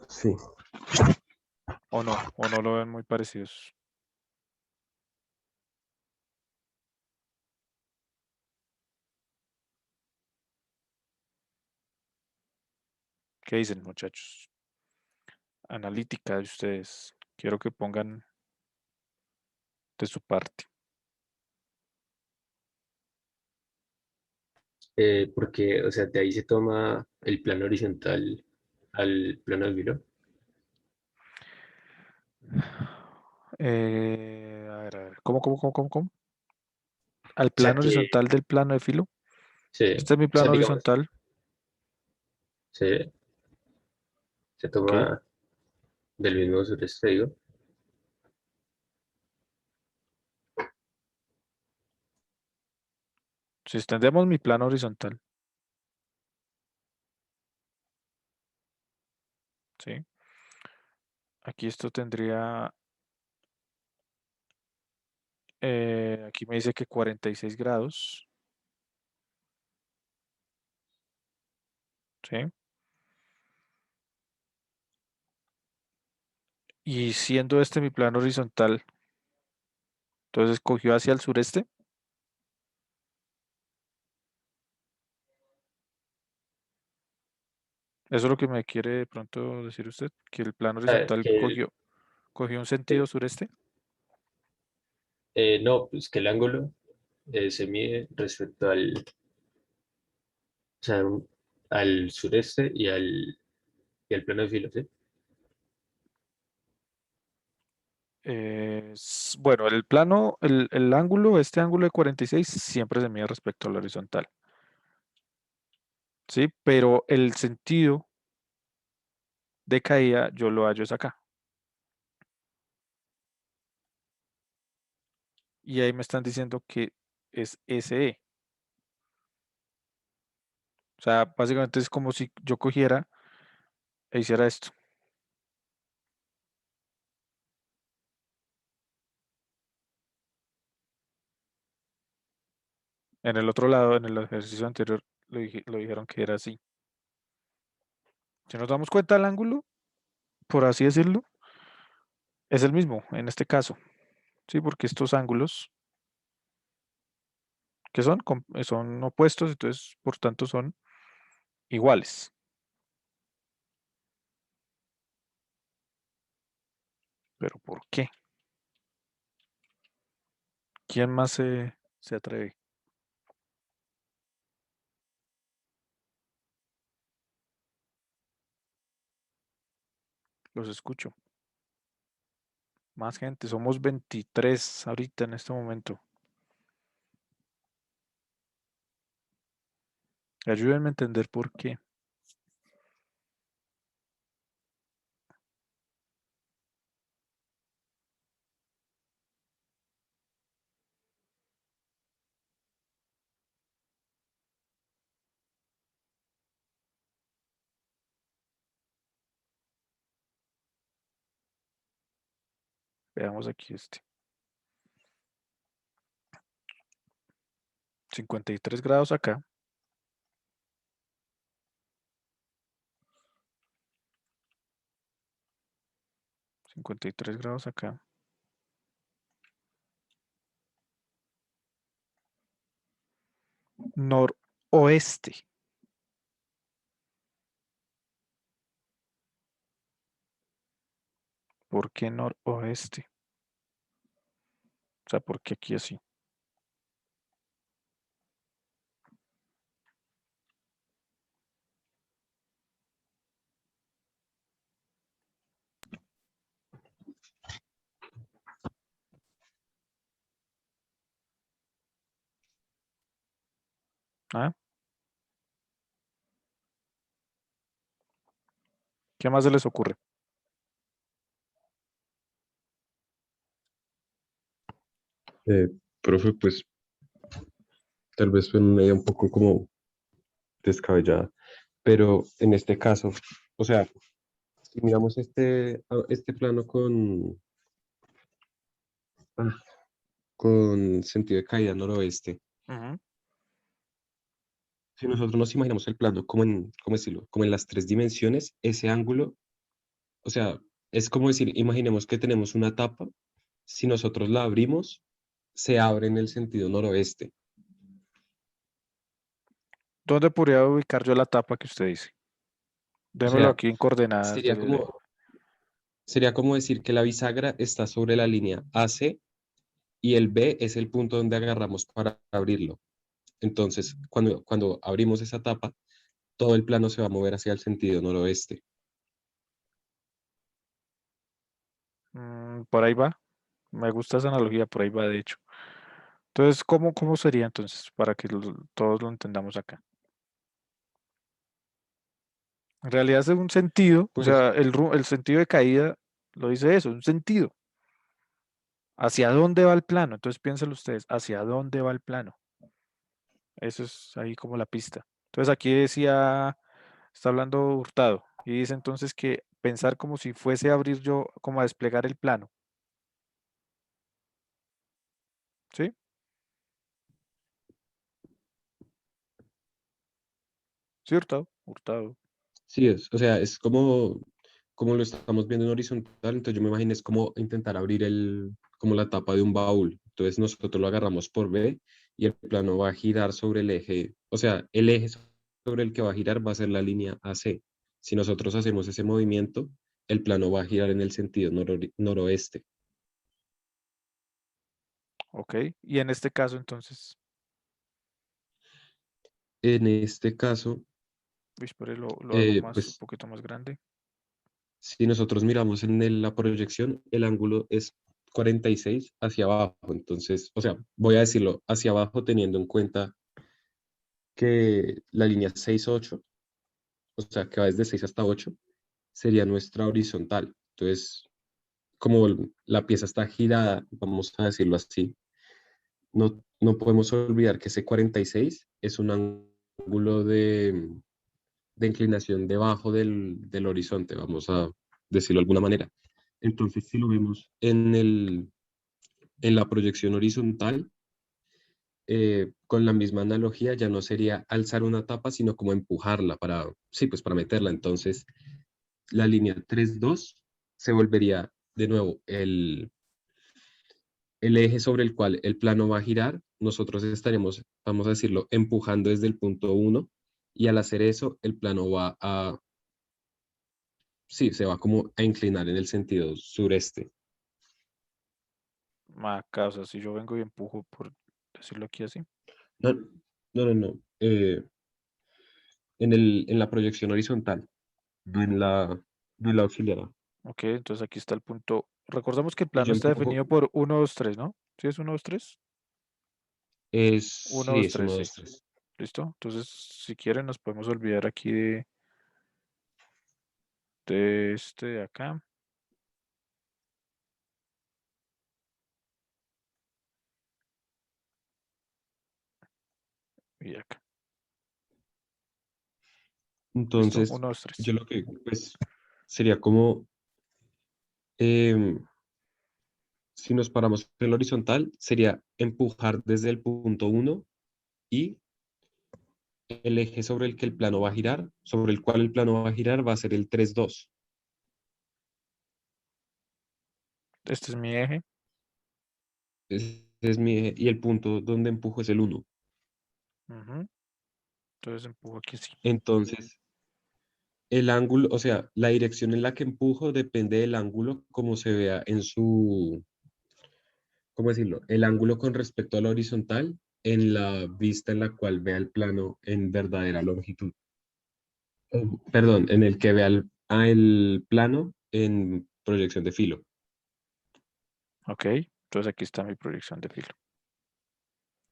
Sí. O no lo ven muy parecidos. ¿Qué dicen, muchachos? Analítica de ustedes. Quiero que pongan de su parte. Porque, o sea, de ahí se toma el plano horizontal al plano de filo. A ver. ¿Cómo? Al O sea, plano horizontal del plano de filo. sí, Este es mi o sea, plano digamos, horizontal. se Ok. toma del mismo sureste, digo. Si extendemos mi plano horizontal. ¿Sí? Aquí esto tendría. Aquí me dice que 46 grados. ¿Sí? Y siendo este mi plano horizontal, entonces cogió hacia el sureste. Eso es lo que me quiere de pronto decir usted, que el plano O sea, horizontal que cogió un sentido el- sureste. no, pues que el ángulo se mide respecto o sea, al sureste y al plano de filo, ¿sí? Bueno, el plano, el ángulo, este ángulo de 46 siempre se mide respecto al horizontal. ¿Sí? Pero el sentido de caída yo lo hallo es acá. Y ahí me están diciendo que es SE. O sea, básicamente es como si yo cogiera e hiciera esto. En el otro lado, en el ejercicio anterior, lo dijeron que era así. Si nos damos cuenta, el ángulo, por así decirlo, es el mismo en este caso. Sí, porque estos ángulos que son opuestos, entonces, por tanto, son iguales. ¿Pero por qué? ¿Quién más se atreve? Los escucho. Más gente, somos 23 ahorita en este momento. Ayúdenme a entender por qué. Veamos aquí este. 53 grados acá. $53 acá. Noroeste. ¿Por qué noroeste? O sea, ¿por qué aquí así? ¿Ah? ¿Qué más se les ocurre? Profe, pues tal vez fue una idea un poco como descabellada, pero en este caso, o sea, si miramos este plano con sentido de caída noroeste, Ujú. si nosotros nos imaginamos el plano como en, ¿cómo decirlo? Como en las 3 dimensiones, ese ángulo, o sea, es como decir, imaginemos que tenemos una tapa, si nosotros la abrimos, se abre en el sentido noroeste. ¿Dónde podría ubicar yo la tapa que usted dice? O Démelo sea, aquí en coordenadas sería del... como, sería como decir que la bisagra está sobre la línea AC y el B es el punto donde agarramos para abrirlo. Entonces, cuando abrimos esa tapa, todo el plano se va a mover hacia el sentido noroeste. Por ahí va. Me gusta esa analogía, por ahí va, de hecho. Entonces, ¿cómo sería entonces? Para que todos lo entendamos acá. En realidad es un sentido, o Pues sea, el sentido de caída lo dice eso, un sentido. ¿Hacia dónde va el plano? Entonces piénsenlo ustedes, ¿hacia dónde va el plano? Eso es ahí como la pista. Entonces aquí decía, está hablando Hurtado, y dice entonces que pensar como si fuese a abrir yo, como a desplegar el plano. ¿Sí? ¿Sí, Hurtado? Hurtado. sí es, o sea, es como lo estamos viendo en horizontal, entonces yo me imagino es como intentar abrir como la tapa de un baúl. Entonces nosotros lo agarramos por B y el plano va a girar sobre el eje, o sea, el eje sobre el que va a girar va a ser la línea AC. Si nosotros hacemos ese movimiento, el plano va a girar en el sentido noroeste. Ok. Y en este caso entonces, En este caso, uy, espere, lo hago más, un pues poquito más grande. si nosotros miramos en la proyección, el ángulo es 46 hacia abajo. Entonces, o sea, voy a decirlo hacia abajo teniendo en cuenta que la línea 6-8, o sea, que va desde 6 hasta 8, sería nuestra horizontal. Entonces, como la pieza está girada, vamos a decirlo así, no podemos olvidar que ese 46 es un ángulo de inclinación debajo del horizonte, vamos a decirlo de alguna manera. Entonces, si lo vemos en la proyección horizontal, con la misma analogía, ya no sería alzar una tapa, sino como empujarla para, sí, pues para meterla. Entonces, la línea 3-2 se volvería de nuevo el eje sobre el cual el plano va a girar. Nosotros estaremos, vamos a decirlo, empujando desde el punto 1 y al hacer eso, el plano va a, sí, se va como a inclinar en el sentido sureste. acá, o sea, si yo vengo y empujo, por decirlo aquí así. No, no. En la proyección horizontal, no en la auxiliar. Ok, entonces aquí está el punto. Recordamos que el Y plano yo está empujo, definido por 1, 2, 3, ¿no? ¿Sí es 1, 2, 3? 1, sí, 2, es 3, uno, sí. 2, 3. ¿Listo? Entonces, si quieren, nos podemos olvidar aquí de este de acá. Y acá. ¿Listo? Entonces, 1, 2, 3. yo lo que, pues, sería como, em, si nos paramos en la horizontal, sería empujar desde el punto 1 y el eje sobre el que el plano va a girar, sobre el cual el plano va a girar, va a ser el 3, 2. Este es mi eje. Ese es mi eje, y el punto donde empujo es el 1. Ujú. Entonces empujo aquí sí. Entonces, el ángulo, o sea, la dirección en la que empujo depende del ángulo como se vea en su, ¿cómo decirlo? El ángulo con respecto a la horizontal en la vista en la cual vea el plano en verdadera longitud. Perdón, en el que vea el plano en proyección de filo. Ok. Entonces aquí está mi proyección de filo.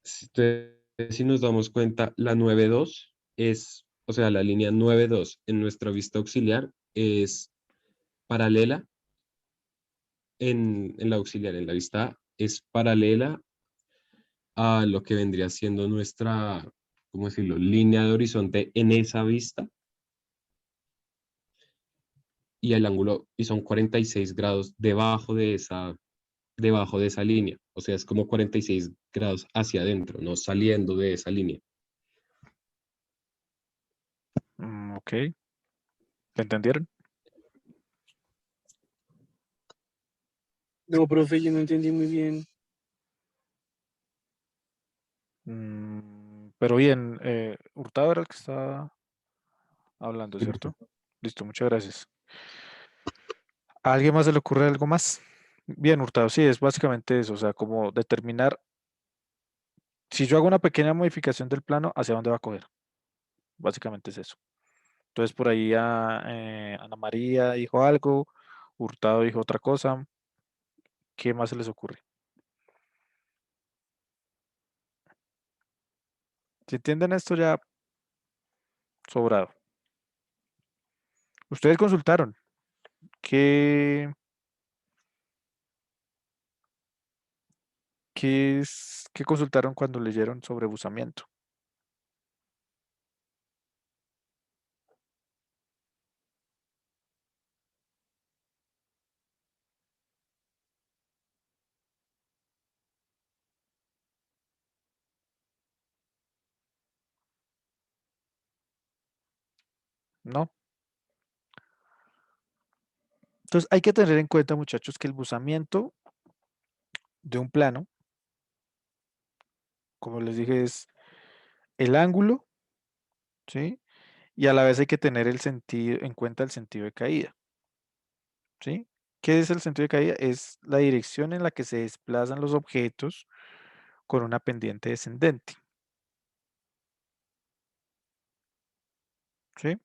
Si nos damos cuenta, la 9,2 es, o sea, la línea 9,2 en nuestra vista auxiliar es paralela en la auxiliar, en la vista A, es paralela a lo que vendría siendo nuestra, ¿cómo decirlo?, línea de horizonte en esa vista y el ángulo, y son 46 grados debajo de esa línea. O sea, es como 46 grados hacia adentro, no saliendo de esa línea. Ok. ¿Entendieron? No, profe, yo no entendí muy bien. Pero bien, Hurtado era el que estaba hablando, ¿cierto? Listo, muchas gracias. ¿A alguien más se le ocurre algo más? Bien, Hurtado, sí, es básicamente eso, o sea, como determinar, si yo hago una pequeña modificación del plano, ¿hacia dónde va a coger? Básicamente es eso. Entonces, por ahí Ana María dijo algo, Hurtado dijo otra cosa. ¿Qué más se les ocurre? Si entienden esto ya sobrado. Ustedes consultaron. ¿Qué, qué consultaron cuando leyeron sobre buzamiento? ¿No? Entonces hay que tener en cuenta, muchachos, que el buzamiento de un plano, como les dije, es el ángulo, ¿sí? Y a la vez hay que tener el sentido, en cuenta el sentido de caída, ¿sí? ¿Qué es el sentido de caída? Es la dirección en la que se desplazan los objetos con una pendiente descendente, ¿sí?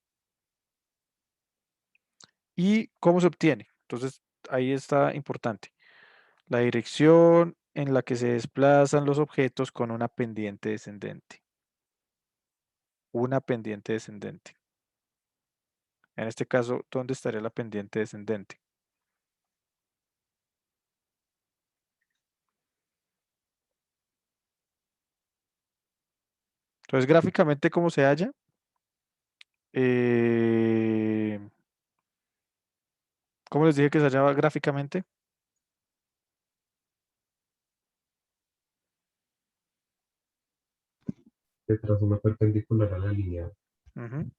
¿Y cómo se obtiene? Entonces, ahí está importante. La dirección en la que se desplazan los objetos con una pendiente descendente. Una pendiente descendente. En este caso, ¿dónde estaría la pendiente descendente? Entonces, gráficamente, ¿cómo se halla? Eh, ¿Cómo les dije que se hallaba gráficamente? Detrás una perpendicular a la línea, Ujú.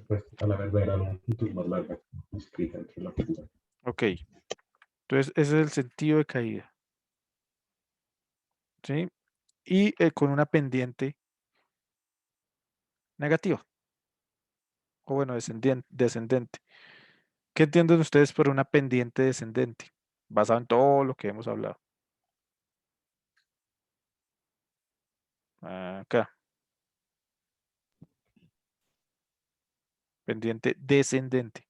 pues a la verdadera longitud más larga inscrita entre la figura. Ok. Entonces, ese es el sentido de caída. ¿Sí? Y con una pendiente negativa. O bueno, descendente. ¿Qué entienden ustedes por una pendiente descendente? basado en todo lo que hemos hablado. Acá. Pendiente descendente.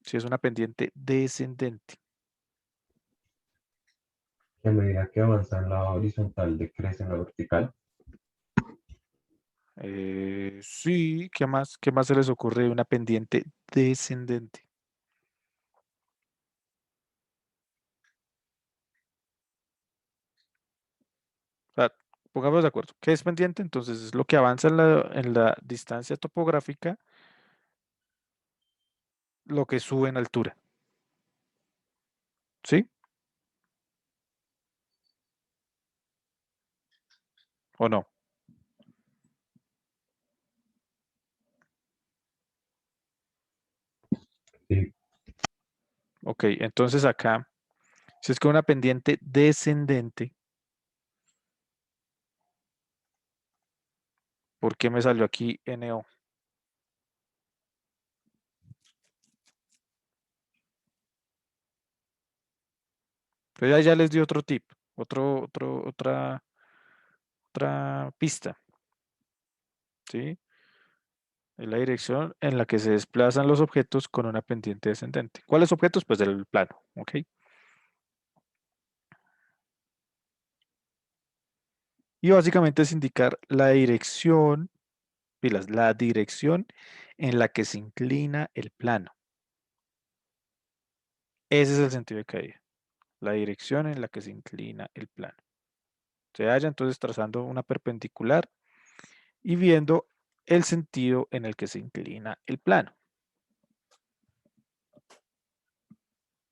Si es una pendiente descendente. Que a medida que avanza en la horizontal, decrece en la vertical. Sí, ¿qué más? ¿Qué más se les ocurre de una pendiente descendente? O sea, pongamos de acuerdo. ¿Qué es pendiente? Entonces es lo que avanza en la distancia topográfica, lo que sube en altura. ¿Sí? ¿O no? Sí, Ok, entonces acá, si es que una pendiente descendente, ¿por qué me salió aquí NO? Entonces ahí ya les di otro tip, otra pista, ¿sí? Es la dirección en la que se desplazan los objetos con una pendiente descendente. ¿Cuáles objetos? Pues del plano, ¿ok? Y básicamente es indicar la dirección, pilas, la dirección en la que se inclina el plano. Ese es el sentido de caída, la dirección en la que se inclina el plano. Se halla entonces trazando una perpendicular y viendo el sentido en el que se inclina el plano.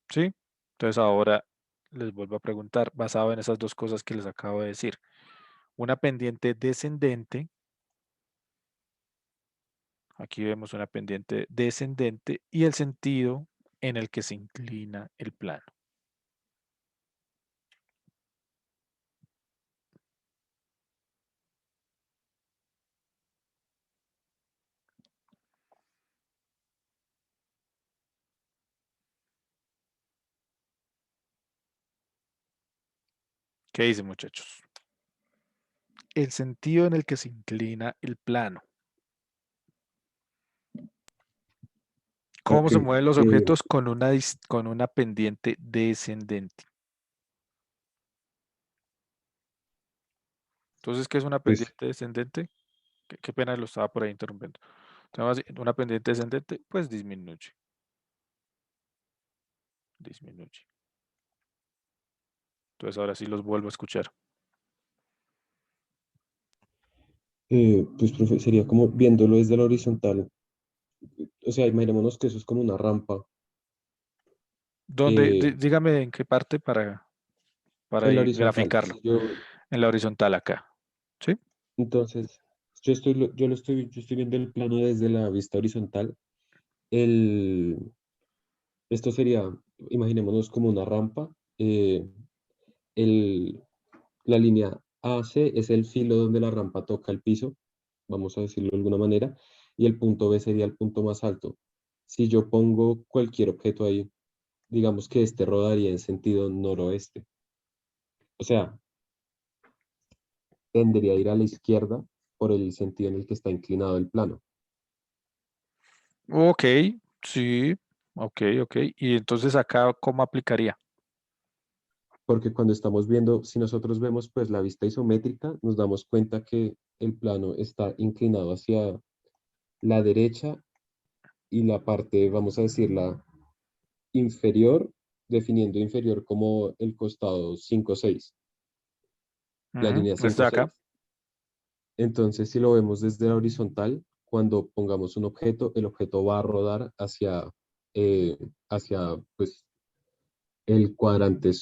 ¿Sí? Entonces ahora les vuelvo a preguntar, basado en esas dos cosas que les acabo de decir. Una pendiente descendente, aquí vemos una pendiente descendente y el sentido en el que se inclina el plano. ¿Qué dicen, muchachos? El sentido en el que se inclina el plano. ¿Cómo Ok, se mueven los objetos con con una pendiente descendente? Entonces, ¿qué es una pues, pendiente descendente? Qué pena lo estaba por ahí interrumpiendo. Entonces, una pendiente descendente, pues disminuye. Disminuye. Entonces, ahora sí los vuelvo a escuchar. pues, profe, sería como viéndolo desde la horizontal. O sea, imaginémonos que eso es como una rampa ¿Dónde? eh, Dígame en qué parte para en la ir horizontal. graficarlo. Si yo, En la horizontal acá. ¿Sí? entonces, yo estoy viendo el plano desde la vista horizontal. Esto sería, imaginémonos como una rampa. El, la línea AC es el filo donde la rampa toca el piso, vamos a decirlo de alguna manera, y el punto B sería el punto más alto. Si yo pongo cualquier objeto ahí, digamos que este rodaría en sentido noroeste. O sea, tendría a ir a la izquierda por el sentido en el que está inclinado el plano. Ok, sí. Ok, ok. Y entonces acá, ¿cómo aplicaría? Porque cuando estamos viendo, si nosotros vemos pues la vista isométrica, nos damos cuenta que el plano está inclinado hacia la derecha y la parte, vamos a decirla, inferior, definiendo inferior como el costado 5-6, la Ujú, línea está 5-6. acá. Entonces, si lo vemos desde la horizontal, cuando pongamos un objeto, el objeto va a rodar hacia pues, el cuadrante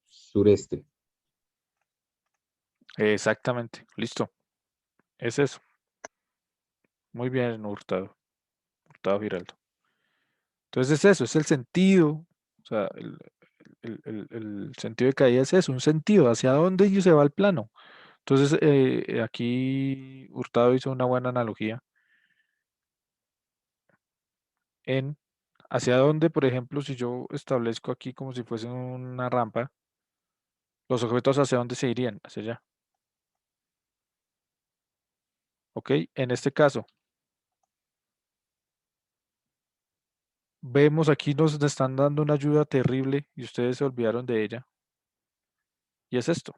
sureste. Exactamente. Listo. Es eso. Muy bien, Hurtado. Hurtado Giraldo. Entonces es eso, es el sentido. O sea, el sentido de caída es eso, un sentido. ¿Hacia dónde se va el plano? Entonces, aquí Hurtado hizo una buena analogía en hacia dónde, por ejemplo, si yo establezco aquí como si fuese una rampa, los objetos hacia dónde se irían, hacia allá. ¿Ok? En este caso, vemos aquí nos están dando una ayuda terrible y ustedes se olvidaron de ella. Y es esto.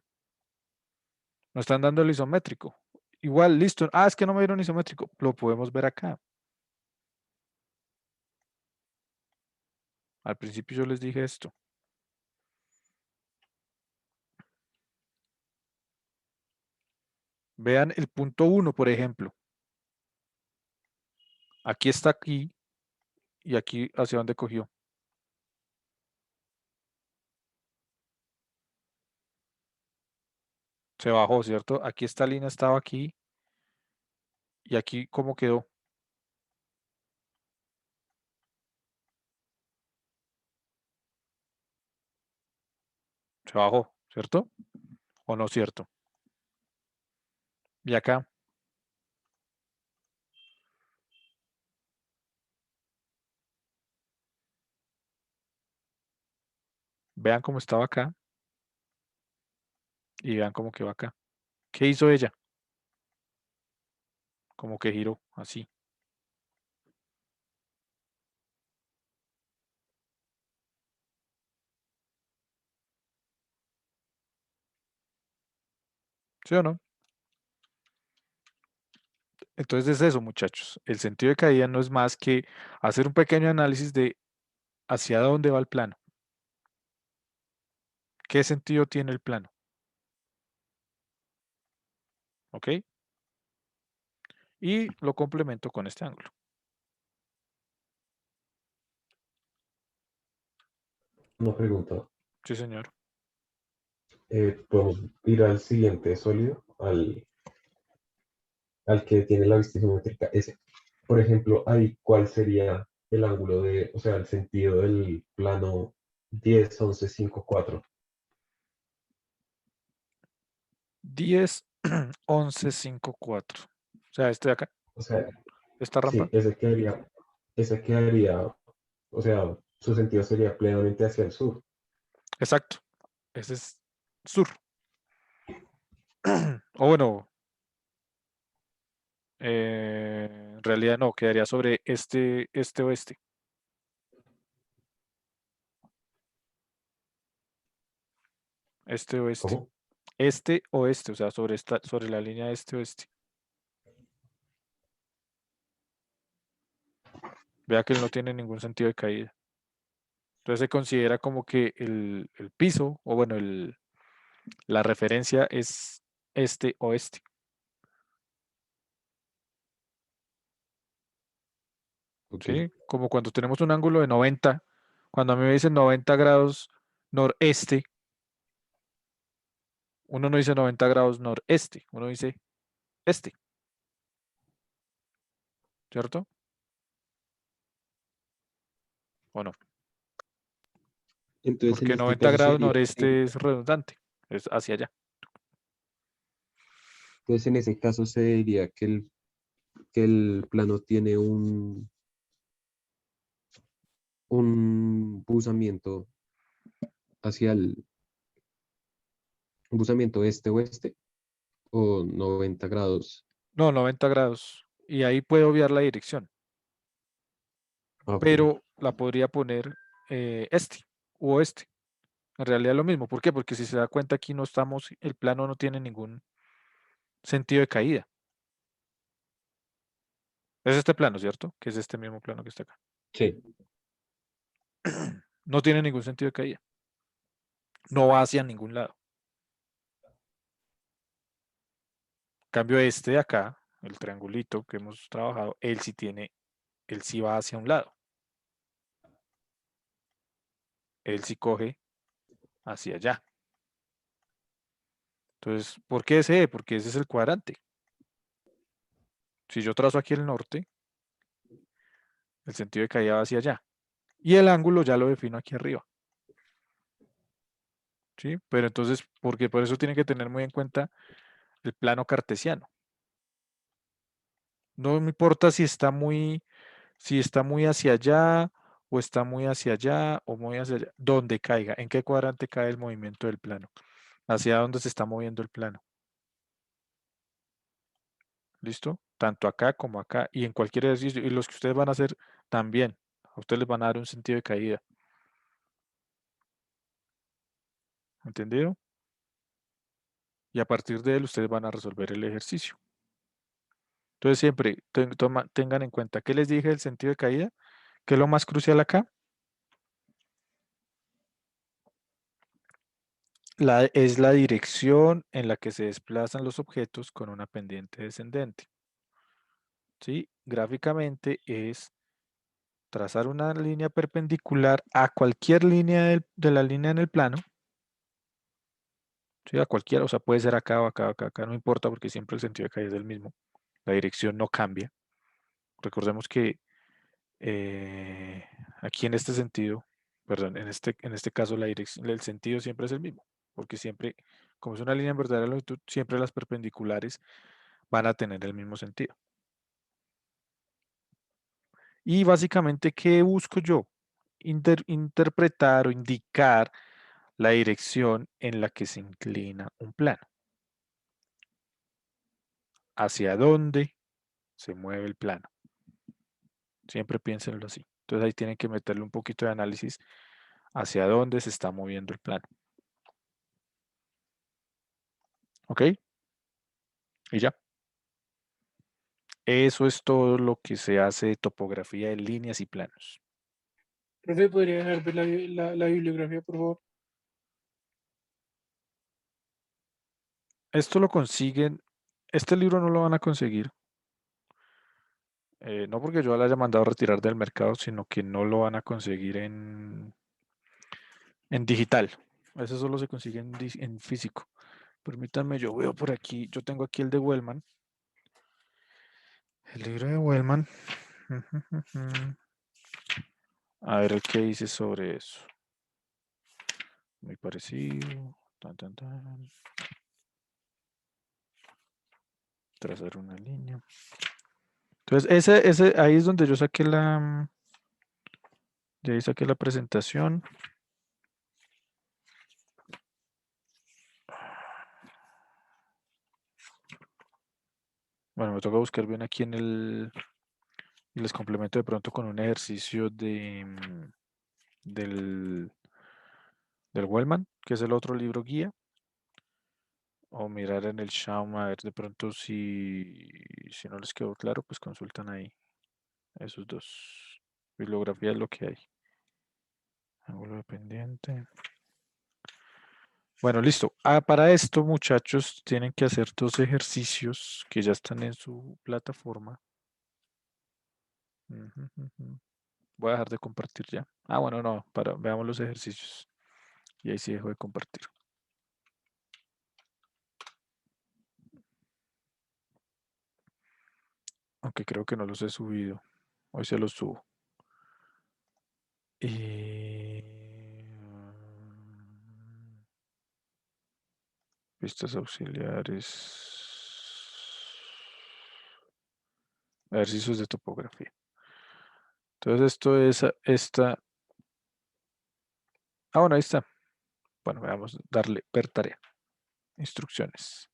Nos están dando el isométrico. Igual, listo. Ah, es que no me dieron isométrico. Lo podemos ver acá. Al principio yo les dije esto. Vean el punto 1, por ejemplo. Aquí está aquí y aquí hacia dónde cogió. Se bajó, ¿cierto? Aquí esta línea estaba aquí y aquí cómo quedó. Se bajó, ¿cierto? ¿O no cierto? Y acá. Vean cómo estaba acá y vean cómo quedó acá. ¿Qué hizo ella? Como que giró así. ¿Sí o no? Entonces es eso, muchachos. El sentido de caída no es más que hacer un pequeño análisis de hacia dónde va el plano. ¿Qué sentido tiene el plano? ¿Ok? Y lo complemento con este ángulo. Una pregunta. Sí, señor. Podemos ir al siguiente sólido, al que tiene la vista isométrica S. Por ejemplo, ahí, ¿cuál sería el ángulo de, o sea, el sentido del plano 10, 11, 5, 4? 10, 11, 5, 4. O sea, este de acá, O sea, esta sí, rampa. ese quedaría, o sea, su sentido sería plenamente hacia el sur. Exacto. Ese es sur. O bueno, en realidad no, quedaría sobre este oeste. Este oeste. ¿Cómo? Este oeste, o sea, sobre la línea este oeste. Vea que él no tiene ningún sentido de caída. Entonces se considera como que el piso, o bueno, la referencia es este oeste. Ok. ¿Sí? Como cuando tenemos un ángulo de 90, cuando a mí me dicen 90 grados noreste, uno no dice 90 grados noreste, uno dice este, ¿cierto? ¿O no? Entonces, en Porque este 90 caso grados sería, noreste es redundante, es hacia allá. entonces en ese caso se diría que el plano tiene un buzamiento hacia un buzamiento este-oeste o 90 grados. No, 90 grados. Y ahí puedo obviar la dirección, Ah, ok. pero la podría poner este u oeste. En realidad es lo mismo. ¿Por qué? Porque si se da cuenta aquí no estamos, el plano no tiene ningún sentido de caída. Es este plano, ¿cierto? Que es este mismo plano que está acá. Sí. No tiene ningún sentido de caída. No va hacia ningún lado. En cambio, este de acá, el triangulito que hemos trabajado, él sí va hacia un lado. Él sí coge hacia allá. Entonces, ¿por qué ese E? Porque ese es el cuadrante. Si yo trazo aquí el norte, el sentido de caída va hacia allá. Y el ángulo ya lo defino aquí arriba. ¿Sí? Pero entonces, porque por eso tienen que tener muy en cuenta el plano cartesiano. No me importa si está muy hacia allá o está muy hacia allá o muy hacia allá, donde caiga, en qué cuadrante cae el movimiento del plano, hacia dónde se está moviendo el plano. ¿Listo? Tanto acá como acá y en cualquier ejercicio. Y los que ustedes van a hacer también. A ustedes les van a dar un sentido de caída. ¿Entendido? Y a partir de él ustedes van a resolver el ejercicio. Entonces siempre tengan en cuenta, ¿qué les dije del sentido de caída? ¿Qué es lo más crucial acá? Es la dirección en la que se desplazan los objetos con una pendiente descendente. ¿Sí? Gráficamente es trazar una línea perpendicular a cualquier línea de la línea en el plano. ¿Sí? A cualquiera, o sea, puede ser acá o acá o acá, acá, no importa porque siempre el sentido de caída es el mismo. La dirección no cambia. Recordemos que aquí en este sentido, perdón, en este caso la dirección, el sentido siempre es el mismo, porque siempre, como es una línea en verdadera longitud, siempre las perpendiculares van a tener el mismo sentido. Y básicamente, ¿qué busco yo? Interpretar o indicar la dirección en la que se inclina un plano. ¿Hacia dónde se mueve el plano? Siempre piénsenlo así. Entonces ahí tienen que meterle un poquito de análisis hacia dónde se está moviendo el plano. ¿Ok? Y ya. Eso es todo lo que se hace de topografía de líneas y planos. Profe, ¿podría dejar ver la bibliografía, por favor? Esto lo consiguen, este libro no lo van a conseguir. No porque yo lo haya mandado a retirar del mercado, sino que no lo van a conseguir en digital. Eso solo se consigue en físico. Permítanme, yo veo por aquí, yo tengo aquí el de Wellman. El libro de Wellman. A ver el que dice sobre eso. Muy parecido. Tan, tan, tan. Trazar una línea. Entonces, ahí es donde yo saqué de ahí saqué la presentación. Bueno, me toca buscar bien aquí y les complemento de pronto con un ejercicio del Wellman, que es el otro libro guía. O mirar en el Shaum, a ver de pronto si no les quedó claro, pues consultan ahí esos dos. Bibliografía es lo que hay. Ángulo de pendiente. Bueno, listo. Para esto, muchachos, tienen que hacer dos ejercicios que ya están en su plataforma. Voy a dejar de compartir ya. Bueno, no, veamos los ejercicios. Y ahí sí dejo de compartir. Aunque creo que no los he subido. Hoy se los subo. Pistas auxiliares. Ejercicios de topografía. Entonces esto es esta. Bueno, ahí está. Bueno, vamos a darle ver tarea. Instrucciones.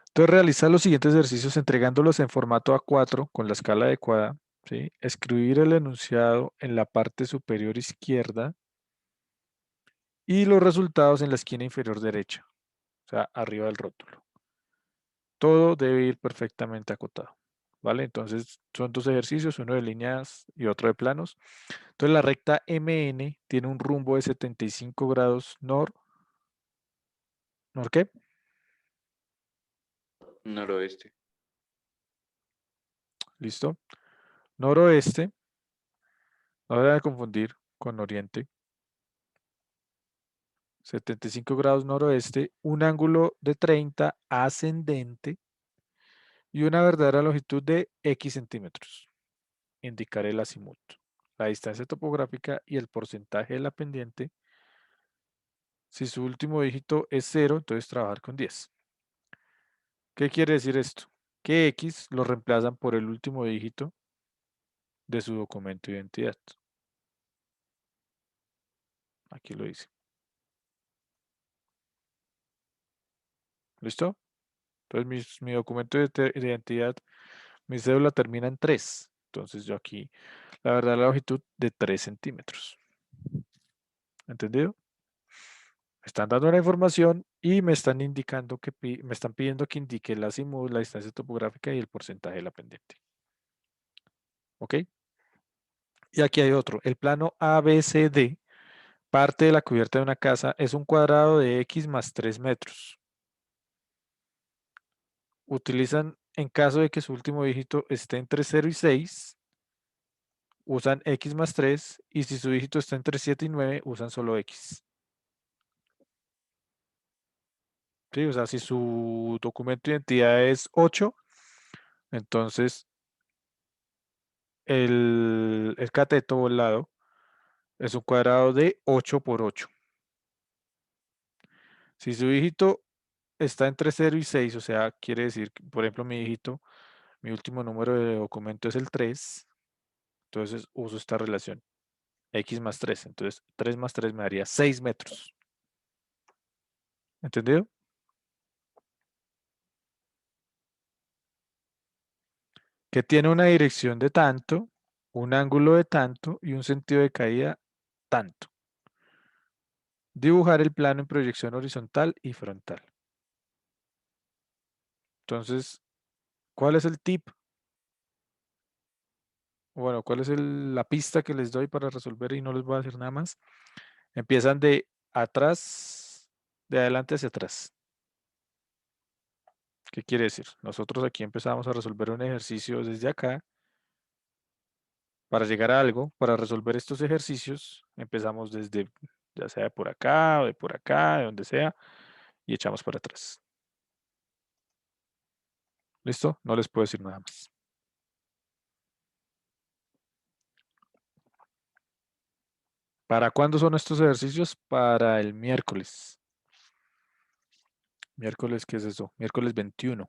Entonces realizar los siguientes ejercicios entregándolos en formato A4 con la escala adecuada. ¿Sí? Escribir el enunciado en la parte superior izquierda y los resultados en la esquina inferior derecha. O sea, arriba del rótulo. Todo debe ir perfectamente acotado. ¿Vale? Entonces son dos ejercicios, uno de líneas y otro de planos. Entonces la recta MN tiene un rumbo de 75 grados ¿nor qué? Noroeste. ¿Listo? Noroeste. No deben confundir con oriente. 75 grados noroeste, un ángulo de 30 ascendente y una verdadera longitud de X centímetros. Indicaré el azimuto. La distancia topográfica y el porcentaje de la pendiente Si su último dígito es 0, entonces trabajar con 10. ¿Qué quiere decir esto? Que X lo reemplazan por el último dígito de su documento de identidad. Aquí lo dice. ¿Listo? Entonces mi documento de identidad, mi cédula termina en 3. Entonces yo aquí, la verdad, la longitud de 3 centímetros. ¿Entendido? Me están dando la información y me están indicando que me están pidiendo que indique la azimut, la distancia topográfica y el porcentaje de la pendiente. ¿Ok? Y aquí hay otro. El plano ABCD, parte de la cubierta de una casa, es un cuadrado de X más 3 metros. Utilizan, en caso de que su último dígito esté entre 0 y 6, usan X más 3, y si su dígito está entre 7 y 9, usan solo X. ¿Sí? O sea, si su documento de identidad es 8, entonces el cateto o el lado es un cuadrado de 8 por 8. Si su dígito está entre 0 y 6, o sea, quiere decir, por ejemplo, mi dígito, mi último número de documento es el 3, entonces uso esta relación, X más 3. Entonces, 3 más 3 me daría 6 metros. ¿Entendido? Que tiene una dirección de tanto, un ángulo de tanto y un sentido de caída tanto. Dibujar el plano en proyección horizontal y frontal. Entonces, ¿cuál es el tip? Bueno, ¿cuál es la pista que les doy para resolver y no les voy a decir nada más? Empiezan de atrás, de adelante hacia atrás. ¿Qué quiere decir? Nosotros aquí empezamos a resolver un ejercicio desde acá. Para llegar a algo, para resolver estos ejercicios, empezamos desde, ya sea de por acá o de por acá, de donde sea, y echamos para atrás. ¿Listo? No les puedo decir nada más. ¿Para cuándo son estos ejercicios? Para el miércoles. ¿Miércoles qué es eso? Miércoles 21.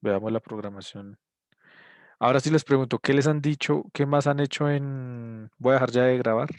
Veamos la programación. Ahora sí les pregunto, ¿qué les han dicho? ¿Qué más han hecho en... Voy a dejar ya de grabar.